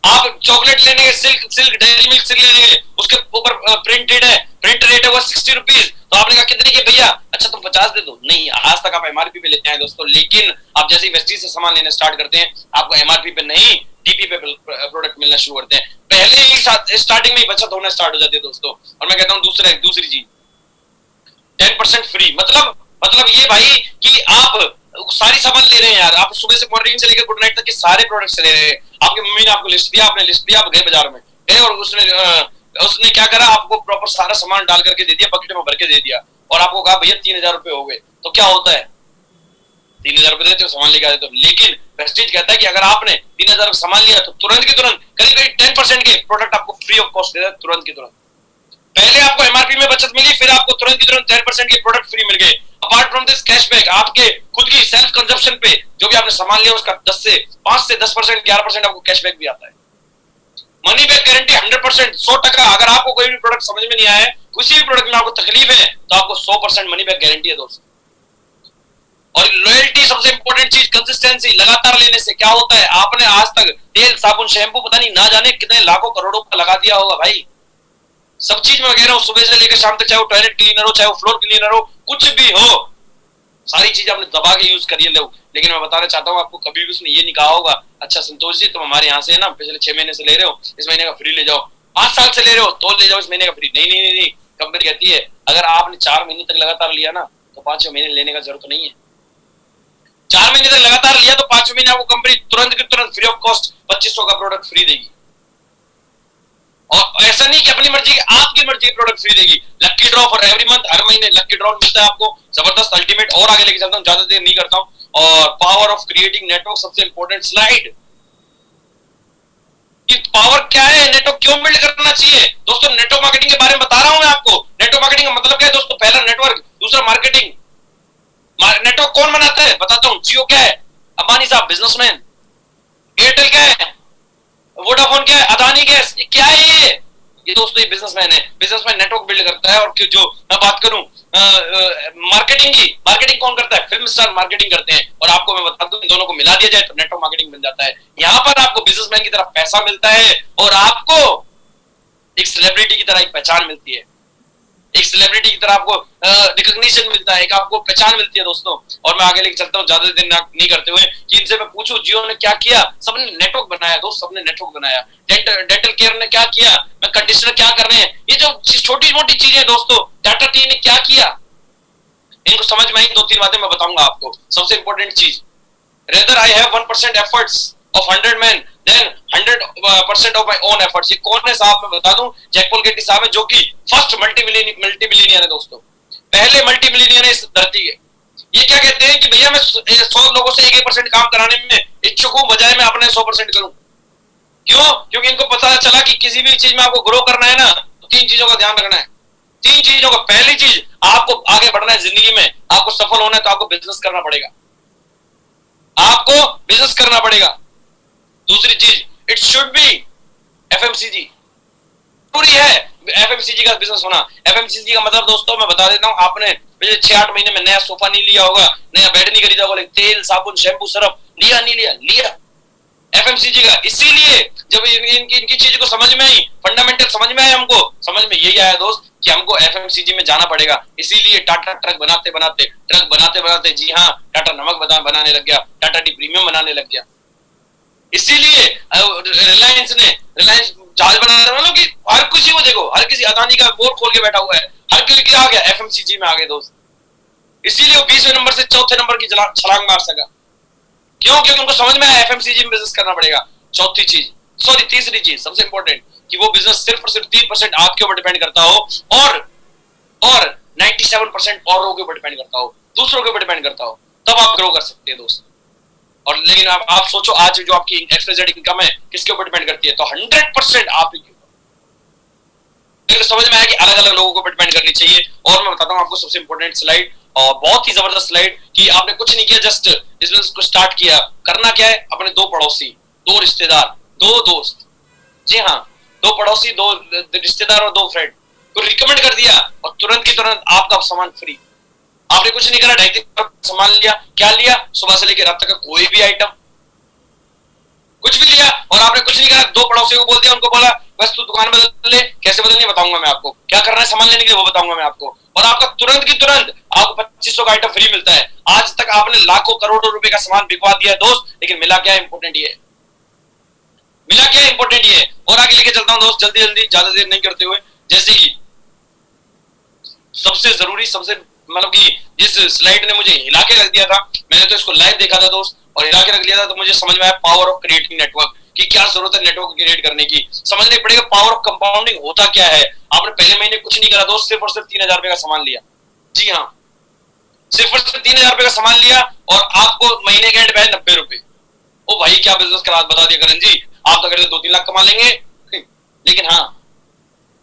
आप चॉकलेट लेने के, सिल्क डेयरी मिल्क सिल्क लेने के, उसके ऊपर प्रिंटेड है, प्रिंट रेट है वो 60 रुपीज, तो आपने कहा कितने के भैया? अच्छा तुम 50 दे दो। नहीं, आज तक आप एमआरपी पे लेते हैं दोस्तों, लेकिन आप जैसे ही वेस्टीज से सामान लेना स्टार्ट करते हैं, आपको एमआरपी पे नहीं डीपी पे प्रोडक्ट मिलना शुरू करते हैं। पहले ही स्टार्टिंग में ही बचत होना स्टार्ट हो जाती है दोस्तों। और मैं कहता हूँ दूसरी चीज 10% फ्री, मतलब ये भाई कि आप सारी सामान ले रहे हैं यार, आप सुबह से मॉर्निंग से लेकर गुड नाइट तक के सारे प्रोडक्ट्स ले रहे हैं। आपकी मम्मी ने आपको लिस्ट दिया, आपने लिस्ट दिया, आप गए बाजार में गए और उसने क्या करा, आपको प्रॉपर सारा सामान डाल करके दे दिया, बकेट में भर के दे दिया, और आपको कहा भैया 3000 रुपए हो गए। तो क्या होता है, 3000 रुपए देते हो, सामान लेके आते हो। लेकिन वेस्टीज कहता है कि अगर आपने 3000 का सामान लिया तो तुरंत की तुरंत करीब 10% के प्रोडक्ट आपको फ्री ऑफ कॉस्ट दे देता है, तुरंत की तुरंत। पहले आपको एमआरपी में बचत मिली, फिर आपको तुरंत की तुरंत 10% के प्रोडक्ट फ्री मिल गए। अपार्ट फ्रॉम दिस कैशबैक, आपके खुद की सेल्फ कंजप्शन पे जो भी आपने सामान लिया उसका 5 से 10%, 11% आपको कैशबैक भी आता है। Money back guarantee 100%, 100%। अगर आपको कोई भी प्रोडक्ट समझ में नहीं आया है, किसी भी प्रोडक्ट में आपको तकलीफ है, तो आपको 100% मनी बैक गारंटी है दोस्तों। और लॉयल्टी सबसे इंपॉर्टेंट चीज, कंसिस्टेंसी, लगातार लेने से क्या होता है, आपने आज तक तेल साबुन शैम्पू पता नहीं ना जाने कितने लाखों करोड़ों का लगा दिया होगा भाई। सब चीज में कह रहा हूं, सुबह से लेकर शाम तक, चाहे वो टॉयलेट क्लीनर हो, चाहे वो फ्लोर क्लीनर हो, कुछ भी हो, सारी चीज आपने दबा के यूज करिए लोग। लेकिन मैं बताना चाहता हूं आपको, कभी भी उसने ये नहीं कहा होगा अच्छा संतोष जी तुम हमारे यहाँ से ना पिछले 6 महीने से ले रहे हो, इस महीने का फ्री ले जाओ, 5 साल से ले रहे हो तो ले जाओ इस महीने का फ्री। नहीं नहीं नहीं, कंपनी कहती है अगर आपने 4 महीने तक लगातार लिया ना तो 5वें महीने लेने का जरूरत नहीं है। 4 महीने तक लगातार लिया तो 5वें महीने आपको कंपनी तुरंत की तुरंत फ्री ऑफ कॉस्ट 2500 का प्रोडक्ट फ्री देगी। और ऐसा नहीं कि अपनी मर्जी की, आपकी मर्जी की प्रोडक्ट फ्री देगी। Lucky draw for every month, हर महीने लक्की ड्रॉ मिलता है आपको, जबरदस्त अल्टीमेट। और आगे लेके चलता हूं, ज्यादा देर नहीं करता हूं। और पावर ऑफ क्रिएटिंग नेटवर्क, सबसे इंपॉर्टेंट स्लाइड, कि पावर क्या है, नेटवर्क क्यों बिल्ड करना चाहिए दोस्तों। नेटवर्क मार्केटिंग के बारे में बता रहा हूं मैं आपको। नेटवर्क मार्केटिंग का मतलब क्या है दोस्तों, पहला नेटवर्क, दूसरा मार्केटिंग। नेटवर्क कौन बनाता है बताता हूं। जियो क्या है, अंबानी साहब बिजनेसमैन। एयरटेल क्या है, वोडाफोन क्या है, अदानी गैस, ये क्या है, ये दोस्तों ये बिजनेसमैन है। बिजनेसमैन नेटवर्क बिल्ड करता है। और जो मैं बात करूं मार्केटिंग की, मार्केटिंग कौन करता है, फिल्म स्टार मार्केटिंग करते हैं। और आपको मैं बता दूं, इन दोनों को मिला दिया जाए तो नेटवर्क मार्केटिंग बन जाता है। यहाँ पर आपको बिजनेसमैन की तरह पैसा मिलता है और आपको एक सेलिब्रिटी की तरह एक पहचान मिलती है, एक सेलिब्रिटी की तरह आपको रिकॉग्निशन मिलता है, एक आपको पहचान मिलती है दोस्तों। और मैं आगे लेके चलता हूँ ज्यादा दिन नहीं करते हुए, कि इनसे मैं पूछूं जियो ने क्या किया, सबने नेटवर्क बनाया दोस्त, सबने नेटवर्क बनाया। डेंटल केयर ने क्या किया, मैं कंडीशनर क्या कर रहे हैं, ये जो छोटी मोटी चीजें दोस्तों, टाटा टी ने क्या किया, इनको समझ में आई 2-3 बातें मैं बताऊंगा आपको। सबसे इंपॉर्टेंट चीज, rather I have 1% efforts of 100 men than 100% of my own efforts. ये कौन है साहब, मैं बता दूं, जैक पॉल गेटी साहब है, जो कि फर्स्ट मल्टीबिलियनियर है दोस्तों, पहले मल्टीबिलियनियर है इस धरती के। ये क्या कहते हैं कि भैया मैं 100 लोगों से 1% काम कराने में इच्छुक हूं, बजाय मैं अपने 100% करूं। क्यों? क्योंकि इनको पता चला कि किसी भी चीज में आपको ग्रो करना है ना, तो 3 चीजों का ध्यान रखना है। 3 चीजों का, पहली चीज, आपको आगे बढ़ना है जिंदगी में, आपको सफल होना है तो आपको बिजनेस करना पड़ेगा, आपको बिजनेस करना पड़ेगा। दूसरी चीज, इट शुड बी एफएमसीजी, पूरी है एफएमसीजी का बिजनेस होना। एफएमसीजी का मतलब दोस्तों मैं बता देता हूं, आपने पिछले 6-8 महीने में नया सोफा नहीं लिया होगा, नया बेड नहीं खरीदा होगा, तेल साबुन शैम्पू सरफ लिया नहीं लिया एफएमसीजी का। इसीलिए जब इनकी चीज को समझ में आई, फंडामेंटल समझ में आया, हमको समझ में यही आया दोस्त कि हमको एफएमसीजी में जाना पड़ेगा, इसीलिए टाटा ट्रक बनाते बनाते जी हाँ टाटा नमक बनाने लग गया, टाटा टी प्रीमियम बनाने लग गया। इसीलिए रिलायंस जहाज बनाने वालों की हर किसी को देखो, हर किसी अदानी का बोर खोल के बैठा हुआ है, हर किसी क्या आ गया एफएमसीजी में आ गए दोस्त। इसीलिए वो 20वें नंबर से चौथे नंबर की छलांग मार सका। क्यों? क्योंकि उनको समझ में आया एफएमसीजी में बिजनेस करना पड़ेगा। तीसरी चीज सबसे इंपॉर्टेंट कि वो बिजनेस सिर्फ और सिर्फ 3% आपके ऊपर डिपेंड करता हो और 97% और लोगों के ऊपर डिपेंड करता हो, दूसरों के ऊपर डिपेंड करता हो, तब आप ग्रो कर सकते हैं दोस्त। और लेकिन आप सोचो आज जो आपकी एक्सपेक्टेड इनकम है किसके ऊपर डिपेंड करती है, तो 100% आप ही के ऊपर। समझ में आया कि अलग अलग लोगों को डिपेंड करनी चाहिए। और मैं बताता हूं आपको सबसे इंपॉर्टेंट स्लाइड, और बहुत ही जबरदस्त स्लाइड, कि आपने कुछ नहीं किया, जस्ट इस बिजनेस को स्टार्ट किया। करना क्या है, अपने 2 पड़ोसी, 2 रिश्तेदार, 2 दोस्त, जी हाँ 2 पड़ोसी, 2 रिश्तेदार और 2 फ्रेंड को रिकमेंड कर दिया और तुरंत की तुरंत आपका सामान फ्री। आपने कुछ नहीं करा, 2.5 सामान लिया, क्या लिया, सुबह से लेकर रात तक का कोई भी आइटम, कुछ भी लिया, और आपने कुछ नहीं करा, 2 पड़ोसियों को बोल दिया, उनको बोला बस तू दुकान बदल ले, कैसे बदलनी बताऊंगा मैं आपको, क्या करना है सामान लेने के लिए वो बताऊंगा मैं आपको, और आपका तुरंत की तुरंत आपको 2500 का आइटम फ्री मिलता है। आज तक आपने लाखों करोड़ों रुपए का सामान बिकवा दिया है दोस्त, लेकिन मिला क्या इंपॉर्टेंट ये है, मिला क्या इंपॉर्टेंट ये है। और आगे लेके चलता हूं दोस्त, जल्दी जल्दी, ज्यादा देर नहीं करते हुए। जैसे कि सबसे जरूरी, सबसे मतलब कि जिस स्लाइड ने मुझे हिला के रख दिया था, मैंने तो इसको लाइव देखा था दोस्त और हिला के रख दिया था, तो मुझे समझ में आया पावर ऑफ क्रिएटिंग नेटवर्क की क्या जरूरत है नेटवर्क क्रिएट करने की। समझने पड़ेगा पावर ऑफ कंपाउंडिंग होता क्या है। आपने पहले महीने कुछ नहीं करा दोस्त, सिर्फ और सिर्फ 3000 रुपए का सामान लिया, जी हाँ सिर्फ और सिर्फ 3000 रुपए का सामान लिया, और आपको महीने के एंड पे 90 रुपए। ओ भाई क्या बिजनेस करा, बता दिया करण जी, आप तो कहते 2-3 लाख कमा लेंगे, लेकिन हाँ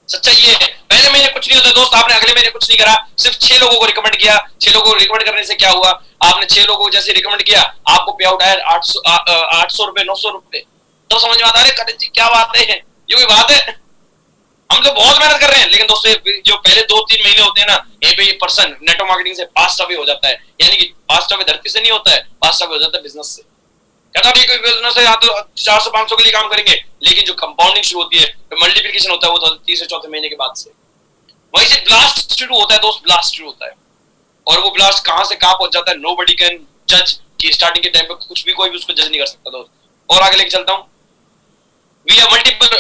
सच्चाई ये है पहले महीने कुछ नहीं होता दोस्त। आपने अगले महीने कुछ नहीं करा, सिर्फ 6 लोगों को रिकमेंड किया। 6 लोगों को रिकमेंड करने से क्या हुआ, आपने 6 लोगों को जैसे रिकमेंड किया, आपको पे आउट आया 800 रुपए, 900 रुपए। तो समझ में आता है करण जी क्या बात है, ये कोई बात है। हम तो बहुत मेहनत कर रहे हैं, लेकिन दोस्तों जो पहले 2-3 महीने होते हैं ना, ये पे पर्सन नेटवर्क मार्केटिंग से पास्ट अवे हो जाता है। यानी कि पास्ट अवे धरती से नहीं होता है, पास्ट अवे हो जाता है बिजनेस से। कहता भी कोई बिजनेस है, या तो 400-500 के लिए काम करेंगे, लेकिन जो कंपाउंडिंग शुरू होती है, मल्टीप्लिकेशन होता है, वो तो 3 से 4थे महीने के बाद से। वहीं से ब्लास्ट शुरू होता है दोस्त, ब्लास्ट शुरू होता है। और वो ब्लास्ट कहां से कहां पहुंच जाता है, नोबडी कैन जज, कि स्टार्टिंग के टाइम पे कुछ भी कोई भी उसको जज नहीं कर सकता दोस्त। और आगे लेके चलता हूं, we have multiple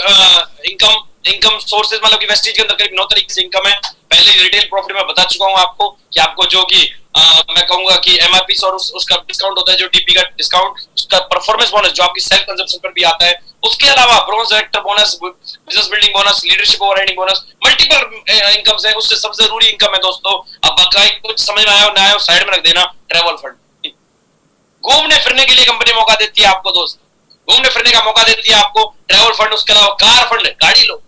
income sources, मतलब कि वेस्टेज के अंदर करीब 9 तरीके से इनकम है। पहले रिटेल प्रॉफिट में बता चुका हूं आपको कि आपको जो कि मैं कहूंगा कि एमआरपी और उसका डिस्काउंट होता है, जो डीपी का डिस्काउंट, उसका परफॉर्मेंस बोनस जो आपकी सेल्फ कंजम्पशन पर भी आता है। उसके अलावा bronze director bonus, business building bonus, leadership overriding bonus, multiple incomes है। उससे सबसे जरूरी इनकम है दोस्तों, अब बकाई कुछ समझ में आया हो ना आया हो साइड में रख देना, ट्रैवल फंड। घूमने फिरने के लिए कंपनी मौका देती है आपको दोस्त, घूमने फिरने का मौका देती है आपको ट्रैवल फंड। उसके अलावा कार फंड, गाड़ी लो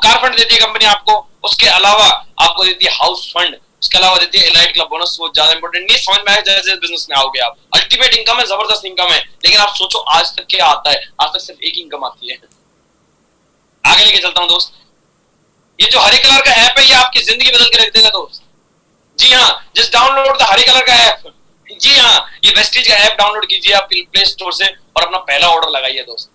कार फंड देती है कंपनी आपको। उसके अलावा आपको देती है हाउस फंड, उसके अलावा देती है एलाइट क्लब बोनस। वो ज्यादा इंपॉर्टेंट नहीं, समझ में आया जैसे बिजनेस में आओगे आप। अल्टीमेट इनकम है, जबरदस्त इनकम है, लेकिन आप सोचो आज तक क्या आता है, आज तक सिर्फ एक इनकम आती है। आगे लेके चलता हूं दोस्त, ये जो हरे कलर का ऐप है, ये आपकी जिंदगी बदल के रख देगा दोस्त। जी हाँ, just download the Hare colour का ऐप। जी हाँ, ये वेस्टेज का ऐप डाउनलोड कीजिए आप प्ले स्टोर से और अपना पहला ऑर्डर लगाइए दोस्त।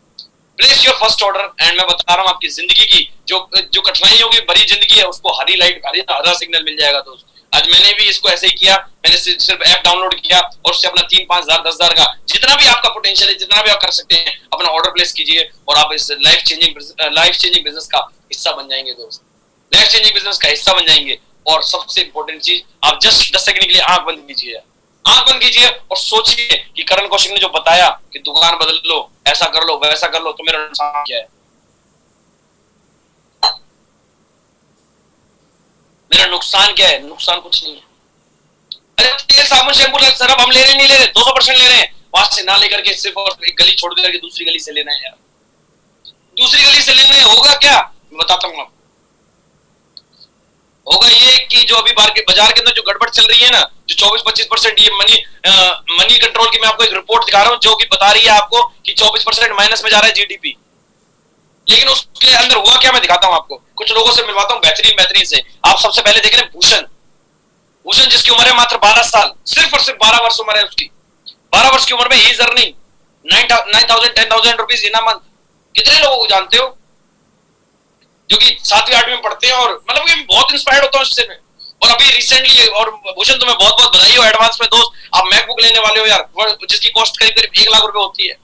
Place your first order, and मैं बता रहा हूं आपकी जिंदगी की जो कठिनाइयों की भरी जिंदगी है, उसको हरी लाइट, हरा सिग्नल मिल जाएगा दोस्त। आज मैंने भी इसको ऐसे ही किया, मैंने सिर्फ ऐप डाउनलोड किया और उससे अपना 3-5 हजार 10 हजार का जितना भी आपका पोटेंशियल है, जितना भी आप कर सकते हैं, अपना ऑर्डर प्लेस कीजिए और आप इस लाइफ चेंजिंग बिजनेस का हिस्सा बन जाएंगे दोस्त। लाइफ चेंजिंग बिजनेस का हिस्सा बन जाएंगे। और सबसे इंपॉर्टेंट चीज, आप जस्ट 10 सेकंड के लिए आंख बंद कीजिए, आंख बंद कीजिए और सोचिए कि करण कौशिक ने जो बताया कि दुकान बदल लो, ऐसा कर लो, वैसा कर लो, तो मेरा नुकसान क्या है, मेरा नुकसान क्या है? नुकसान कुछ नहीं है। अरे तेल साबुन शैम्पू सरफ हम ले रहे नहीं ले रहे, 200% ले रहे हैं, वहां से ना लेकर के सिर्फ और एक गली छोड़ करके दूसरी गली से लेना है यार, दूसरी गली से लेना है। होगा क्या, मैं बताता हूँ आपको। होगा ये कि जो अभी बाजार के अंदर जो गड़बड़ चल रही है ना, जो 24-25%, ये मनी कंट्रोल की मैं आपको एक रिपोर्ट दिखा रहा हूं जो कि बता रही है आपको कि 24% माइनस में जा रहा है जीडीपी। लेकिन उसके अंदर हुआ क्या, मैं दिखाता हूं आपको, कुछ लोगों से मिलवाता हूं बेहतरीन से। आप सबसे पहले देख रहे हैं भूषण जिसकी उम्र है मात्र 12 साल, सिर्फ और सिर्फ 12 वर्ष उम्र है उसकी। 12 वर्ष की उम्र में he is earning 9,000 10,000 rupees in a month. कितने लोगों को जानते हो? जो कि 7वीं 8वीं में पढ़ते हैं, और मतलब कि बहुत इंस्पायर्ड होता हूँ इससे मैं। और अभी रिसेंटली, और भूषण तुम्हें बहुत बहुत बधाई हो एडवांस में दोस्त, आप मैकबुक लेने वाले हो यार, जिसकी कॉस्ट करीब करीब 1 लाख रुपए होती है।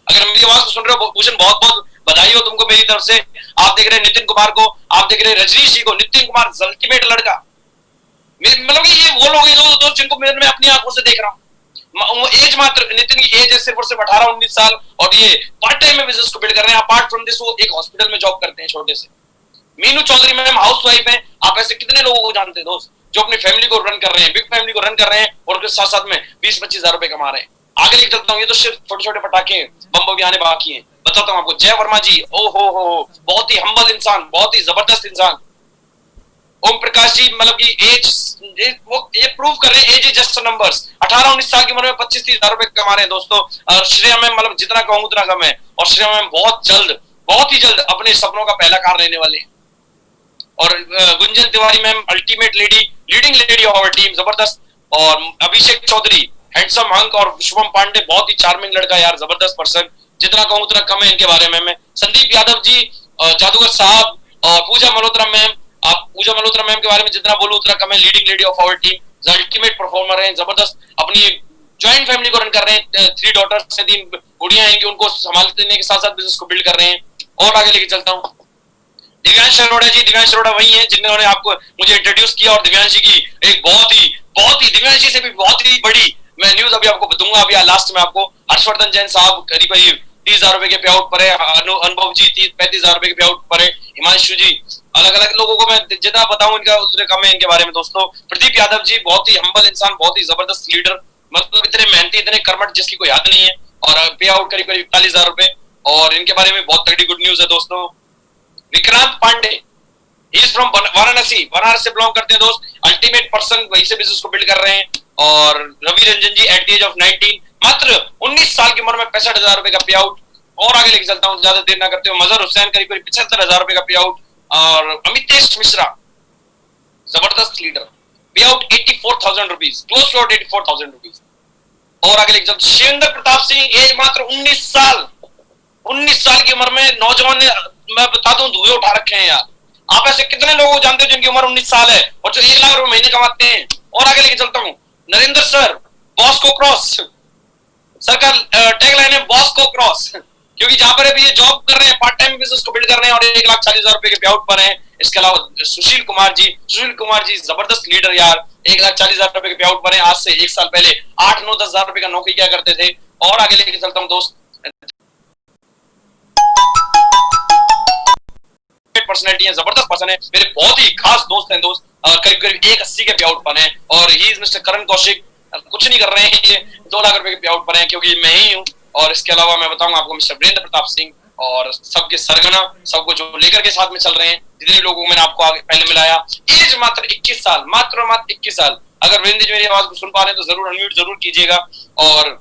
अगर मेरी आवाज को सुन रहे हो भूषण, बहुत बहुत बधाई हो तुमको मेरी तरफ से। आप देख रहे हैं नितिन कुमार को, आप देख रहे हैं रजनीश जी को, नितिन कुमार अल्टीमेट लड़का। मतलब कि ये वो लोग हैं दोस्त जिनको मैं अपनी आंखों से देख रहा हूँ। एज मात्र नितिन की एज है सिर्फ और सिर्फ 18-19 साल, और ये पार्ट टाइम में बिजनेस को बिल्ड कर रहे हैं। अपार्ट फ्रॉम दिस वो एक हॉस्पिटल में जॉब करते हैं छोटे से। Meenu Chaudhary ma'am housewife है। आप ऐसे कितने लोगों को जानते हैं दोस्त जो अपनी फैमिली को रन कर रहे हैं, बिग फैमिली को रन कर रहे हैं, और उसके साथ साथ में 20-25 हजार रुपए कमा रहे हैं। आगे लेके चलता हूँ, ये तो सिर्फ छोटे छोटे पटाखे बम भी आने बाकी हैं। बताता हूँ आपको, जय वर्मा जी, ओ हो, बहुत ही हम्बल इंसान, बहुत ही जबरदस्त इंसान। ओम प्रकाश जी, मतलब कि एज वो ये प्रूव कर रहे हैं, एज इज जस्ट नंबर्स। 18-19 साल की उम्र में 25-30 हजार रुपए कमा रहे हैं दोस्तों। और श्रेया मैम, मतलब जितना कहूँ उतना कम है। और श्रेया मैम बहुत ही जल्द अपने सपनों का पहला कार लेने वाले हैं। और Gunjan Tiwari ma'am ultimate lady, leading lady of our team, जबरदस्त। और अभिषेक चौधरी हैंडसम हंक, और शुभम पांडे बहुत ही चार्मिंग लड़का यार, जबरदस्त पर्सन। जितना कहूँ उतना कम है इनके बारे में मैं। संदीप यादव जी, जादूगर साहब, और पूजा मल्होत्रा मैम, आप पूजा मल्होत्रा मैम के बारे में जितना बोलूं उतना कम है। Leading lady of our team, ultimate performer है, जबरदस्त। अपनी ज्वाइंट फैमिली को रन कर रहे हैं, 3 डॉटर्स से 3 गुड़ियां हैं, उनको संभालने के साथ साथ बिजनेस को बिल्ड कर रहे हैं। और आगे लेके चलता हूँ, दिव्यांश अरोड़ा जी। दिव्यांश अरोड़ा वही है जिन्होंने आपको मुझे इंट्रोड्यूस किया, और दिव्यांश जी की एक बहुत ही दिव्यांश जी से भी बहुत ही बड़ी मैं न्यूज अभी आपको बताऊंगा। अभी लास्ट में आपको हर्षवर्धन जैन साहब करीब 30,000 रुपए के पे आउट पर है। अनुभव जी 35,000 रुपए के पे आउट पर है। हिमांशु जी, अलग अलग लोगों को मैं जितना बताऊं इनका उतने कम है इनके बारे में दोस्तों। प्रदीप यादव जी, बहुत ही हम्बल इंसान, बहुत ही जबरदस्त लीडर, मतलब इतने मेहनती, इतने कर्मठ जिसकी कोई हद नहीं है। और पे आउट करीब 41,000 रुपए, और इनके बारे में बहुत तगड़ी गुड न्यूज है दोस्तों। Vikrant Pandey, he is from Varanasi, Banaras से बिलोंग करते हैं दोस्त। अल्टीमेट पर्सन, वहीं से बिजनेस को बिल्ड कर रहे हैं। और रवि रंजन जी एट द एज ऑफ 19, मात्र 19 साल की उम्र में 65,000 रुपए का पे आउट। और आगे लेके चलता हूँ, ज्यादा देर ना करते हुए, मजहर हुसैन करीब 75,000 रुपए का पे आउट। और अमितेश मिश्रा, जबरदस्त leader, pay out 84,000 rupees, close to 84,000 rupees. और आगे लेके चलते, शिवेंद्र प्रताप सिंह, एज मात्र 19 साल, 19 साल की उम्र में नौजवान ने, मैं बता दूं, धुएं उठा रखे हैं यार। आप ऐसे कितने लोगों को जानते हो जिनकी उम्र 19 साल है और जो 1 लाख रुपए महीने कमाते हैं। और आगे लेके चलता हूँ, नरेंद्र सर, बॉस को क्रॉस, सर का टैगलाइन है बॉस को क्रॉस, क्योंकि जहां पर अभी ये जॉब कर रहे हैं, पार्ट टाइम बिजनेस को बिल्ड कर रहे हैं, और 1,40,000 रुपए के पे आउट पर हैं। इसके अलावा सुशील कुमार जी जबरदस्त लीडर यार, 1,40,000 रुपए के पे आउट पर हैं। आज से 1 साल पहले 8-9-10 हजार रुपए का नौकरी किया करते थे। और आगे लेके चलता हूँ दोस्त, पर्सनैलिटी है, जबरदस्त पर्सन है, मेरे बहुत ही खास दोस्त हैं दोस्त। करीब करीब 180 के पे आउट पर हैं। और he is mister Karan Kaushik, कुछ नहीं कर रहे हैं, ये 2 लाख रुपए के पे आउट पर हैं, क्योंकि मैं ही हूँ। और इसके अलावा मैं बताऊंगा आपको मिस्टर वीरेंद्र प्रताप सिंह, और सबके सरगना, सबको जो लेकर के साथ में चल रहे हैं, जितने लोगों को मैंने आपको आगे पहले मिलाया। एज मात्र 21 साल, मात्र 21 साल। अगर वीरेंद्र जी मेरी आवाज को सुन पा रहे हैं तो जरूर अनम्यूट जरूर कीजिएगा। और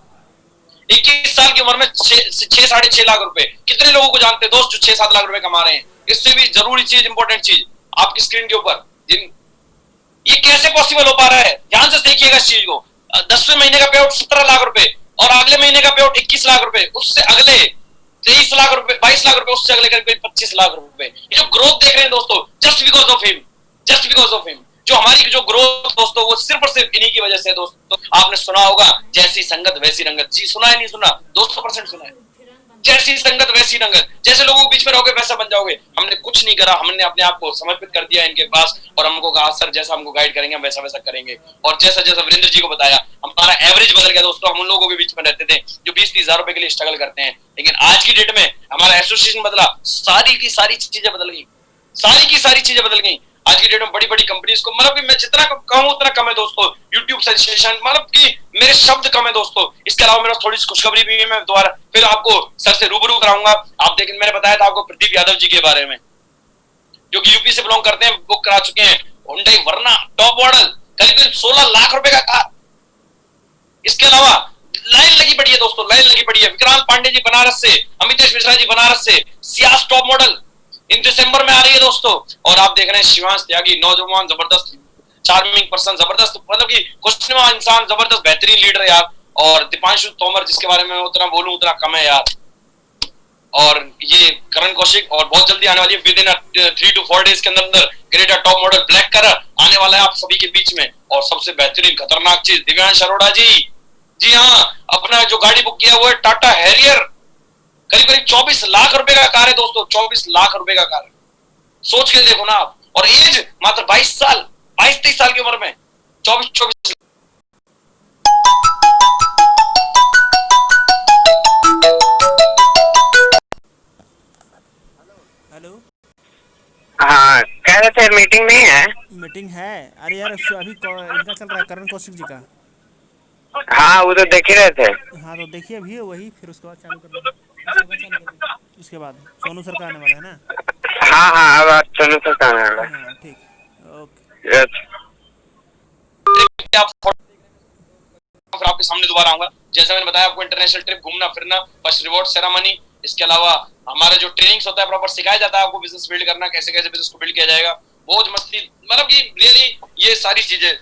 21 साल की उम्र में 6-6.5 लाख रुपए, कितने लोगों को जानते हैं दोस्त जो 6-7 लाख रुपए कमा रहे हैं। इससे भी जरूरी चीज, इंपॉर्टेंट चीज आपकी स्क्रीन के ऊपर, ये कैसे पॉसिबल हो पा रहा है, ध्यान से देखिएगा इस चीज को। 10वें महीने का पे आउट 17 लाख रुपए, और अगले महीने का पे आउट 21 लाख रुपए, उससे अगले 23 लाख रुपए, 22 लाख रुपए, उससे अगले करीब 25 लाख रुपए। ये जो ग्रोथ देख रहे हैं दोस्तों, जस्ट बिकॉज ऑफ हिम, जो हमारी जो ग्रोथ दोस्तों, वो सिर्फ और सिर्फ इन्हीं की वजह से दोस्तों। आपने सुना होगा, जैसी संगत वैसी रंगत। जी सुना है, नहीं सुना? 200% सुना है। जैसी संगत वैसी रंगत, जैसे लोगों के बीच में रहोगे वैसा बन जाओगे। हमने कुछ नहीं करा, हमने अपने आप को समर्पित कर दिया इनके पास, और हमको कहा सर जैसा हमको गाइड करेंगे हम वैसा वैसा करेंगे। और जैसा जैसा वीरेंद्र जी को बताया, हमारा एवरेज बदल गया दोस्तों। हम उन लोगों के बीच में रहते थे जो 20-30 हजार रुपए के लिए स्ट्रगल करते हैं, लेकिन आज की डेट में हमारा एसोसिएशन बदला, सारी की सारी चीजें बदल गई, सारी की सारी चीजें बदल गई। आज की डेट में बड़ी बड़ी कंपनीज को, मतलब कि मैं जितना कहूं उतना कम है दोस्तों। यूट्यूब सजेशन, मतलब कि मेरे शब्द कम है दोस्तों। इसके अलावा मेरा थोड़ी सी खुशखबरी भी है, मैं दोबारा फिर आपको सर से रूबरू कराऊंगा। आप देखें, मैंने बताया था आपको प्रदीप यादव जी के बारे में, जो कि यूपी से बिलोंग करते हैं, बुक करा चुके हैं हुंडई वर्ना टॉप मॉडल, करीब 16 लाख रुपए का कार। इसके अलावा लाइन लगी पड़ी है दोस्तों, लाइन लगी पड़ी है। विक्रांत पांडे जी बनारस से, अमितेश मिश्रा जी बनारस से, सियास टॉप मॉडल इन दिसंबर में आ रही है दोस्तों। और आप देख रहे हैं शिवांश त्यागी, नौजवान, जबरदस्त चार्मिंग पर्सन, जबरदस्त, मतलब कि खुशनुमा इंसान, जबरदस्त बेहतरीन लीडर यार। और दीपांशु तोमर, जिसके बारे में उतना बोलूं उतना कम है यार। और ये करण कौशिक और बहुत जल्दी आने वाली है, विद इन 3 to 4 डेज के अंदर अंदर Creta top model black colour आने वाला है आप सभी के बीच में। और सबसे बेहतरीन खतरनाक चीज दिव्यांश अरोड़ा जी हाँ, अपना जो गाड़ी बुक किया हुआ है टाटा हैरियर, करीब करीब 24 लाख रुपए का कार है दोस्तों, 24 लाख रुपए का कार है, सोच के देखो ना आप। और एज मात्र 22 साल, 22-23 साल की उम्र में 24। हेलो। हाँ, कह रहे थे मीटिंग नहीं है। मीटिंग है? अरे यार अभी इनका चल रहा है करण कौशिक जी का। हाँ, वो तो देख ही रहे थे। हाँ तो देखिए अभी वही, फिर उसके बाद चालू कर देंगे। उसके बाद सोनू सर का आने वाला है ना। हाँ हाँ, अब सोनू सर का आने वाला है। हाँ ठीक, ओके। फिर आपके सामने दोबारा आऊंगा। जैसा मैंने बताया आपको, इंटरनेशनल ट्रिप, घूमना फिरना, फर्स्ट रिवॉर्ड सेरेमनी, इसके अलावा हमारा जो ट्रेनिंग्स होता है प्रॉपर सिखाया जाता है आपको बिजनेस बिल्ड करना, कैसे कैसे बिजनेस को बिल्ड किया जाएगा, बहुत मस्ती, मतलब कि रियली ये सारी चीजें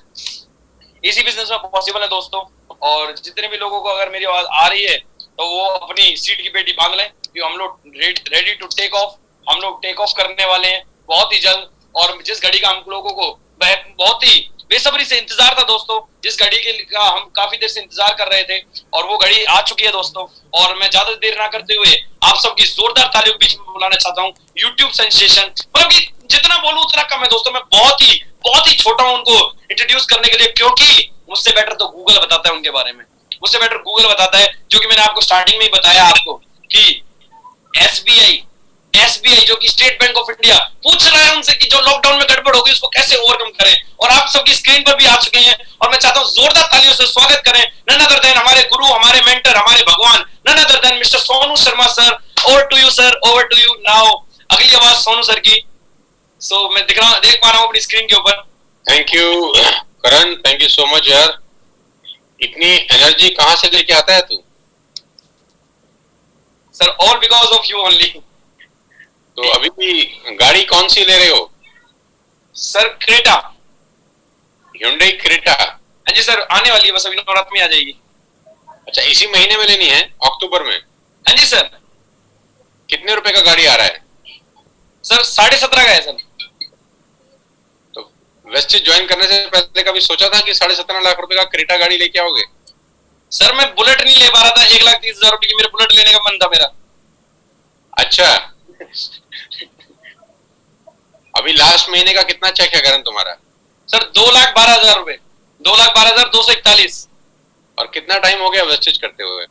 इसी बिजनेस में पॉसिबल है दोस्तों। और जितने भी लोगों को अगर मेरी आवाज आ रही है तो वो अपनी सीट की पेटी बांध लें, कि हम लोग रेडी टू टेक ऑफ, हम लोग टेक ऑफ करने वाले हैं बहुत ही जल्द। और जिस घड़ी का हम लोगों को बहुत ही बेसब्री से इंतजार था दोस्तों, जिस घड़ी का हम काफी देर से इंतजार कर रहे थे, और वो घड़ी आ चुकी है दोस्तों। और मैं ज्यादा देर ना करते हुए आप सबकी जोरदार तालियों के बीच में बुलाना चाहता हूँ यूट्यूब सेंसेशन, मतलब कि जितना बोलूं उतना कम है दोस्तों। मैं बहुत ही छोटा हूं उनको इंट्रोड्यूस करने के लिए, क्योंकि मुझसे बेटर तो गूगल बताता है उनके बारे में, मुझसे बेटर गूगल बताता है। जो कि मैंने आपको स्टार्टिंग में ही बताया आपको कि एसबीआई जो कि स्टेट बैंक ऑफ इंडिया पूछ रहा है उनसे कि जो लॉकडाउन में गड़बड़ होगी उसको कैसे ओवरकम करें, और आप सबकी स्क्रीन पर भी आ चुके हैं। और मैं चाहता हूं जोरदार तालियों से स्वागत करें नन अदर देन हमारे गुरु, हमारे मेंटर, हमारे भगवान, none other than mister Sonu Sharma sir. Over to you sir, over to you now. अगली आवाज सोनू सर की। सो मैं देख पा रहा हूं अपनी स्क्रीन के ऊपर। Thank you Karan, thank you so much यार। इतनी एनर्जी कहाँ से लेके आता है तू? Sir all because of you only. तो अभी भी गाड़ी कौन सी ले रहे हो? Sir Creta, Hyundai Creta. हाँ जी सर, आने वाली है, बस अभी नवरात्र में आ जाएगी। अच्छा, इसी महीने में लेनी है, अक्टूबर में? हाँ जी सर। कितने रुपए का गाड़ी आ रहा है? सर 17.5 का है सर। तो वेस्टेज ज्वाइन करने से पहले कभी सोचा था कि 17.5 लाख रुपए का क्रेटा गाड़ी लेके आओगे? सर मैं बुलेट नहीं ले पा रहा था, 1,30,000 रुपए की मेरे बुलेट लेने का मन था मेरा। अच्छा अभी लास्ट महीने का कितना चेक है करण तुम्हारा? सर 2,12,000 रुपए, 2,12,241। और कितना टाइम हो गया वेस्टेज करते हुए?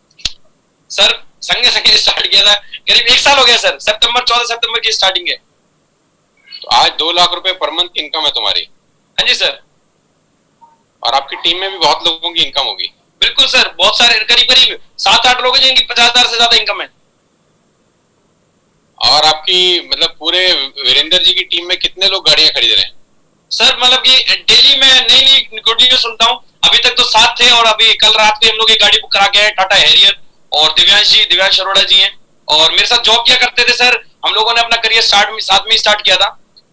सर संगे संगे स्टार्ट किया था, करीब 1 साल हो गया सर। 14 सितंबर की स्टार्टिंग है। तो आज 2 लाख रुपए पर मंथ इनकम है तुम्हारी? हाँ जी सर। और आपकी टीम में भी बहुत लोगों की इनकम होगी? बिल्कुल सर, बहुत सारे, करीब 7-8 लोग हैं जिनकी 50,000 से ज्यादा इनकम है। और आपकी मतलब पूरे वीरेंद्र जी की टीम में कितने लोग गाड़ियां खरीद रहे हैं? सर मतलब कि डेली मैं नई गुड न्यूज सुनता हूँ। अभी तक तो 7 थे, और अभी कल रात को हम लोग एक गाड़ी बुक करा के आए, टाटा हैरियर। और दिव्यांश अरोड़ा जी हैं, और मेरे साथ जॉब किया करते थे सर। हम लोगों ने अपना करियर साथ में स्टार्ट किया था,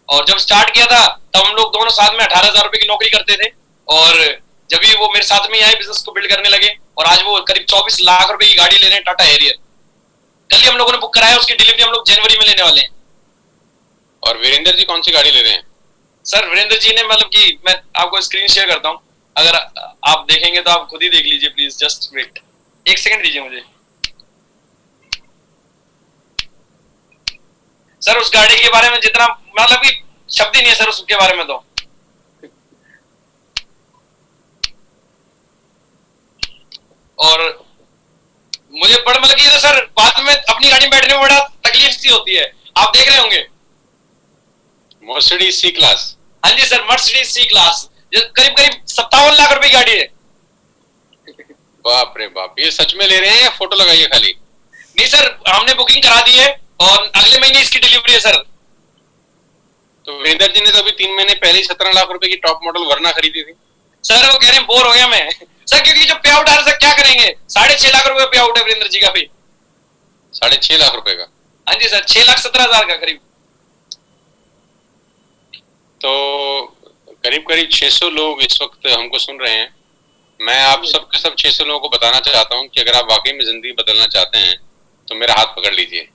और जब स्टार्ट किया था तब हम लोग दोनों साथ में 18,000 रुपए की नौकरी करते थे। और जब भी वो मेरे साथ में ही आए, बिजनेस को बिल्ड करने लगे, और आज वो करीब 24 लाख रुपए की गाड़ी ले रहे हैं, टाटा हैरियर। कल ही हम लोगों ने बुक कराया, उसकी डिलीवरी हम लोग जनवरी में लेने वाले हैं। और वीरेंद्र जी कौन सी गाड़ी ले रहे हैं? सर वीरेंद्र जी ने, मतलब कि मैं आपको स्क्रीन शेयर करता हूँ, अगर आप देखेंगे तो आप खुद ही देख लीजिए, प्लीज जस्ट वेट, 1 सेकंड दीजिए मुझे। सर उस गाड़ी के बारे में जितना, मतलब कि शब्द ही नहीं है सर उसके बारे में। तो और मुझे बड़ा, मतलब कि सर बाद में अपनी गाड़ी में बैठने में बड़ा तकलीफ सी होती है, आप देख रहे होंगे। Mercedes C class? हाँ जी सर, मर्सिडीज सी क्लास, करीब 57 लाख रुपए की गाड़ी है। बाप रे बाप, ये सच में ले रहे हैं या फोटो लगाइए खाली? नहीं सर, हमने बुकिंग करा दी है, और अगले महीने इसकी डिलीवरी है सर। तो वीरेंद्र जी ने तो अभी 3 महीने पहले ही 17 लाख रुपए की टॉप मॉडल वरना खरीदी थी। सर वो कह रहे हैं बोर हो गया मैं सर, क्योंकि जो पे आउट आ रहा है क्या करेंगे, 6.5 लाख रुपए पे आउट है वीरेंद्र जी का भी। 6.5 लाख रुपए का? हाँ जी सर, 6,17,000 का करीब। तो करीब 600 लोग इस वक्त हमको सुन रहे हैं। मैं आप सब के सब 600 लोगों को बताना चाहता हूं कि अगर आप वाकई में जिंदगी बदलना चाहते हैं तो मेरा हाथ पकड़ लीजिए।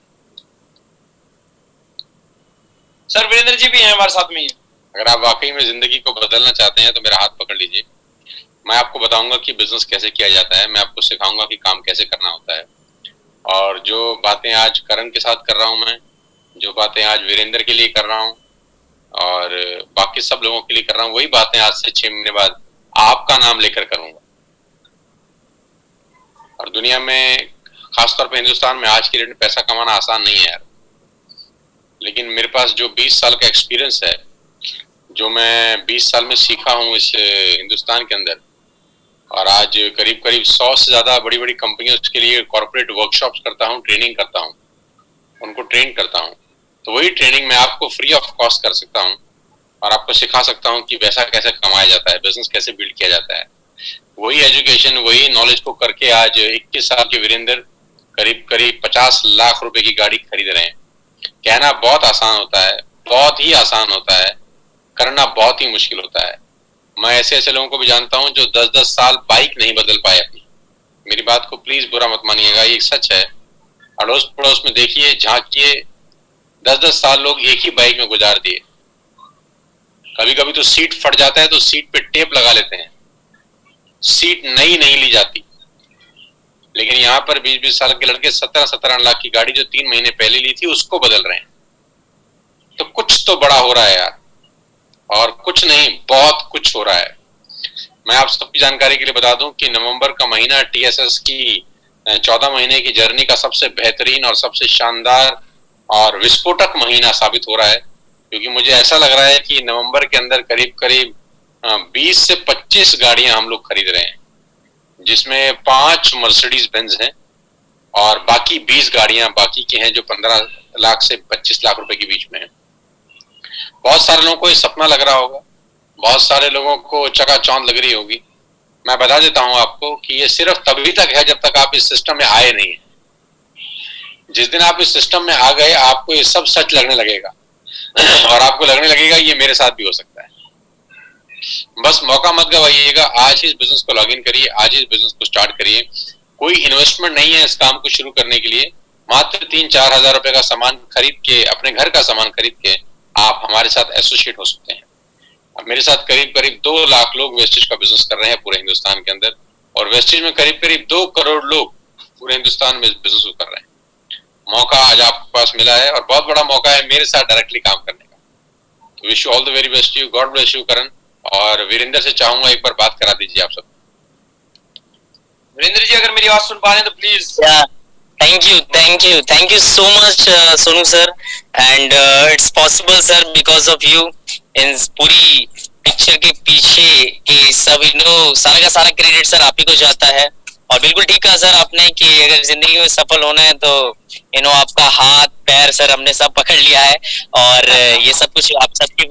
सर वीरेंद्र जी भी हैं हमारे साथ में ही। अगर आप वाकई में जिंदगी को बदलना चाहते हैं तो मेरा हाथ पकड़ लीजिए। मैं आपको बताऊंगा कि बिजनेस कैसे किया जाता है, मैं आपको सिखाऊंगा कि काम कैसे करना होता है। और जो बातें आज करण के साथ कर रहा हूं मैं, जो बातें आज वीरेंद्र के लिए कर रहा हूं और बाकी सब लोगों के लिए कर रहा हूं, वही बातें आज से 6 महीने बाद आपका नाम लेकर करूंगा। और दुनिया में, खासतौर पे हिंदुस्तान में आज की डेट में पैसा कमाना आसान नहीं है यार। लेकिन मेरे पास जो 20 साल का एक्सपीरियंस है, जो मैं 20 साल में सीखा हूँ इस हिंदुस्तान के अंदर, और आज करीब करीब 100 से ज्यादा बड़ी बड़ी कंपनियों के लिए कॉर्पोरेट वर्कशॉप्स करता हूँ, ट्रेनिंग करता हूँ, उनको ट्रेन करता हूँ। तो वही ट्रेनिंग मैं आपको फ्री ऑफ कॉस्ट कर सकता हूँ और आपको सिखा सकता हूँ कि पैसा कैसे कमाया जाता है, बिजनेस कैसे बिल्ड किया जाता है। वही एजुकेशन, वही नॉलेज को करके आज 21 साल के वीरेंद्र करीब करीब 50 लाख रुपए की गाड़ी खरीद रहे हैं। कहना बहुत आसान होता है, बहुत ही आसान होता है, करना बहुत ही मुश्किल होता है। मैं ऐसे ऐसे लोगों को भी जानता हूं जो 10-10 साल बाइक नहीं बदल पाए अपनी। मेरी बात को प्लीज बुरा मत मानिएगा, ये सच है। अड़ोस पड़ोस में देखिए, झांकिए, 10-10 साल लोग एक ही बाइक में गुजार दिए। कभी कभी तो सीट फट जाता है तो सीट पे टेप लगा लेते हैं, सीट नई नहीं ली जाती। लेकिन यहाँ पर 20-20 साल के लड़के 17-17 लाख की गाड़ी जो 3 महीने पहले ली थी उसको बदल रहे हैं। तो कुछ तो बड़ा हो रहा है यार, और कुछ नहीं, बहुत कुछ हो रहा है। मैं आप सबकी जानकारी के लिए बता दूं कि नवंबर का महीना टीएसएस की 14 महीने की जर्नी का सबसे बेहतरीन और सबसे शानदार और विस्फोटक महीना साबित हो रहा है। क्योंकि मुझे ऐसा लग रहा है कि नवंबर के अंदर करीब करीब 20 से 25 गाड़ियां हम लोग खरीद रहे हैं, जिसमें 5 मर्सिडीज बेंज हैं और बाकी 20 गाड़ियां बाकी की हैं जो 15 लाख से 25 लाख रुपए के बीच में है। बहुत सारे लोगों को ये सपना लग रहा होगा, बहुत सारे लोगों को चकाचौंध लग रही होगी। मैं बता देता हूं आपको कि ये सिर्फ तभी तक है जब तक आप इस सिस्टम में आए नहीं है। जिस दिन आप इस सिस्टम में आ गए, आपको ये सब सच लगने लगेगा और आपको लगने लगेगा ये मेरे साथ भी हो सकता है। बस मौका मत गवाइएगा, आज ही इस बिजनेस को लॉग इन करिए, आज ही इस बिजनेस को स्टार्ट करिए। कोई इन्वेस्टमेंट नहीं है इस काम को शुरू करने के लिए। मात्र 3-4 हजार रुपए का सामान खरीद के, अपने घर का सामान खरीद के आप हमारे साथ एसोसिएट हो सकते हैं। अब मेरे साथ करीब करीब 2 लाख लोग वेस्टेज का बिजनेस कर रहे हैं पूरे हिंदुस्तान के अंदर, और वेस्टेज में करीब करीब 2 करोड़ लोग पूरे हिंदुस्तान में बिजनेस को कर रहे हैं। मौका आज आपके पास मिला है और बहुत बड़ा मौका है मेरे साथ डायरेक्टली काम करने का। तो wish you all the very best you, god bless you Karan. और वीरेंद्र से चाहूंगा एक बार बात करा दीजिए आप सब। वीरेंद्र जी अगर मेरी आवाज सुन पा रहे हैं तो please. Thank you so much, Sonu sir, and it's possible sir because of you. इन पूरी पिक्चर के पीछे के सब सारा का सारा क्रेडिट सर आप ही को जाता है। और बिल्कुल ठीक कहा सर आपने कि अगर जिंदगी में सफल होना है तो आपका हाथ पैर सर हमने सब पकड़ लिया है, और ये सब कुछ आप सबकी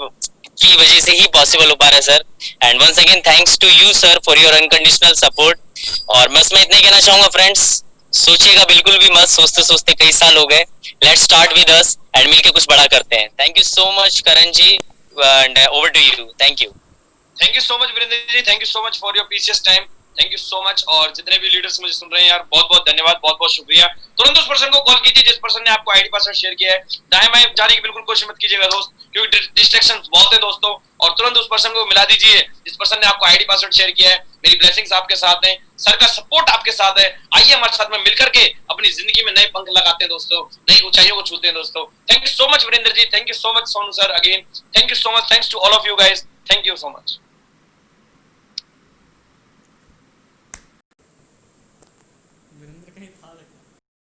की वजह से ही पॉसिबल हो पा रहा है sir. And once again thanks to you sir for your unconditional support. और बस मैं इतना ही कहना चाहूंगा फ्रेंड्स, सोचिएगा बिल्कुल भी मत, सोचते सोचते कई साल हो गए। Let's start with us and मिलके कुछ बड़ा करते हैं। Thank you so much Karan ji, and over to you. Thank you so much Virendra ji, thank you so much for your precious time, thank you so much. और जितने भी लीडर्स मुझे सुन रहे हैं यार, बहुत बहुत धन्यवाद, बहुत बहुत शुक्रिया। तुरंत उस पर्सन को कॉल कीजिए जिस पर्सन ने आपको आईडी पासवर्ड शेयर किया है। दाएं बाएं जाने की बिल्कुल कोशिश मत कीजिएगा दोस्त, क्योंकि डिस्ट्रैक्शंस बहुत है दोस्तों। और तुरंत उस पर्सन को मिला दीजिए जिस पर्सन ने आपको आईडी पासवर्ड शेयर किया है। मेरी ब्लेसिंग्स आपके साथ हैं, सर का सपोर्ट आपके साथ है। आइए हमारे साथ में मिलकर के अपनी जिंदगी में नए पंख लगाते हैं दोस्तों, नई ऊंचाइयों को छूते हैं दोस्तों। Thank you so much Virendra ji, thank you so much Sonu sir again, thank you so much, thanks to all of you guys, thank you so much.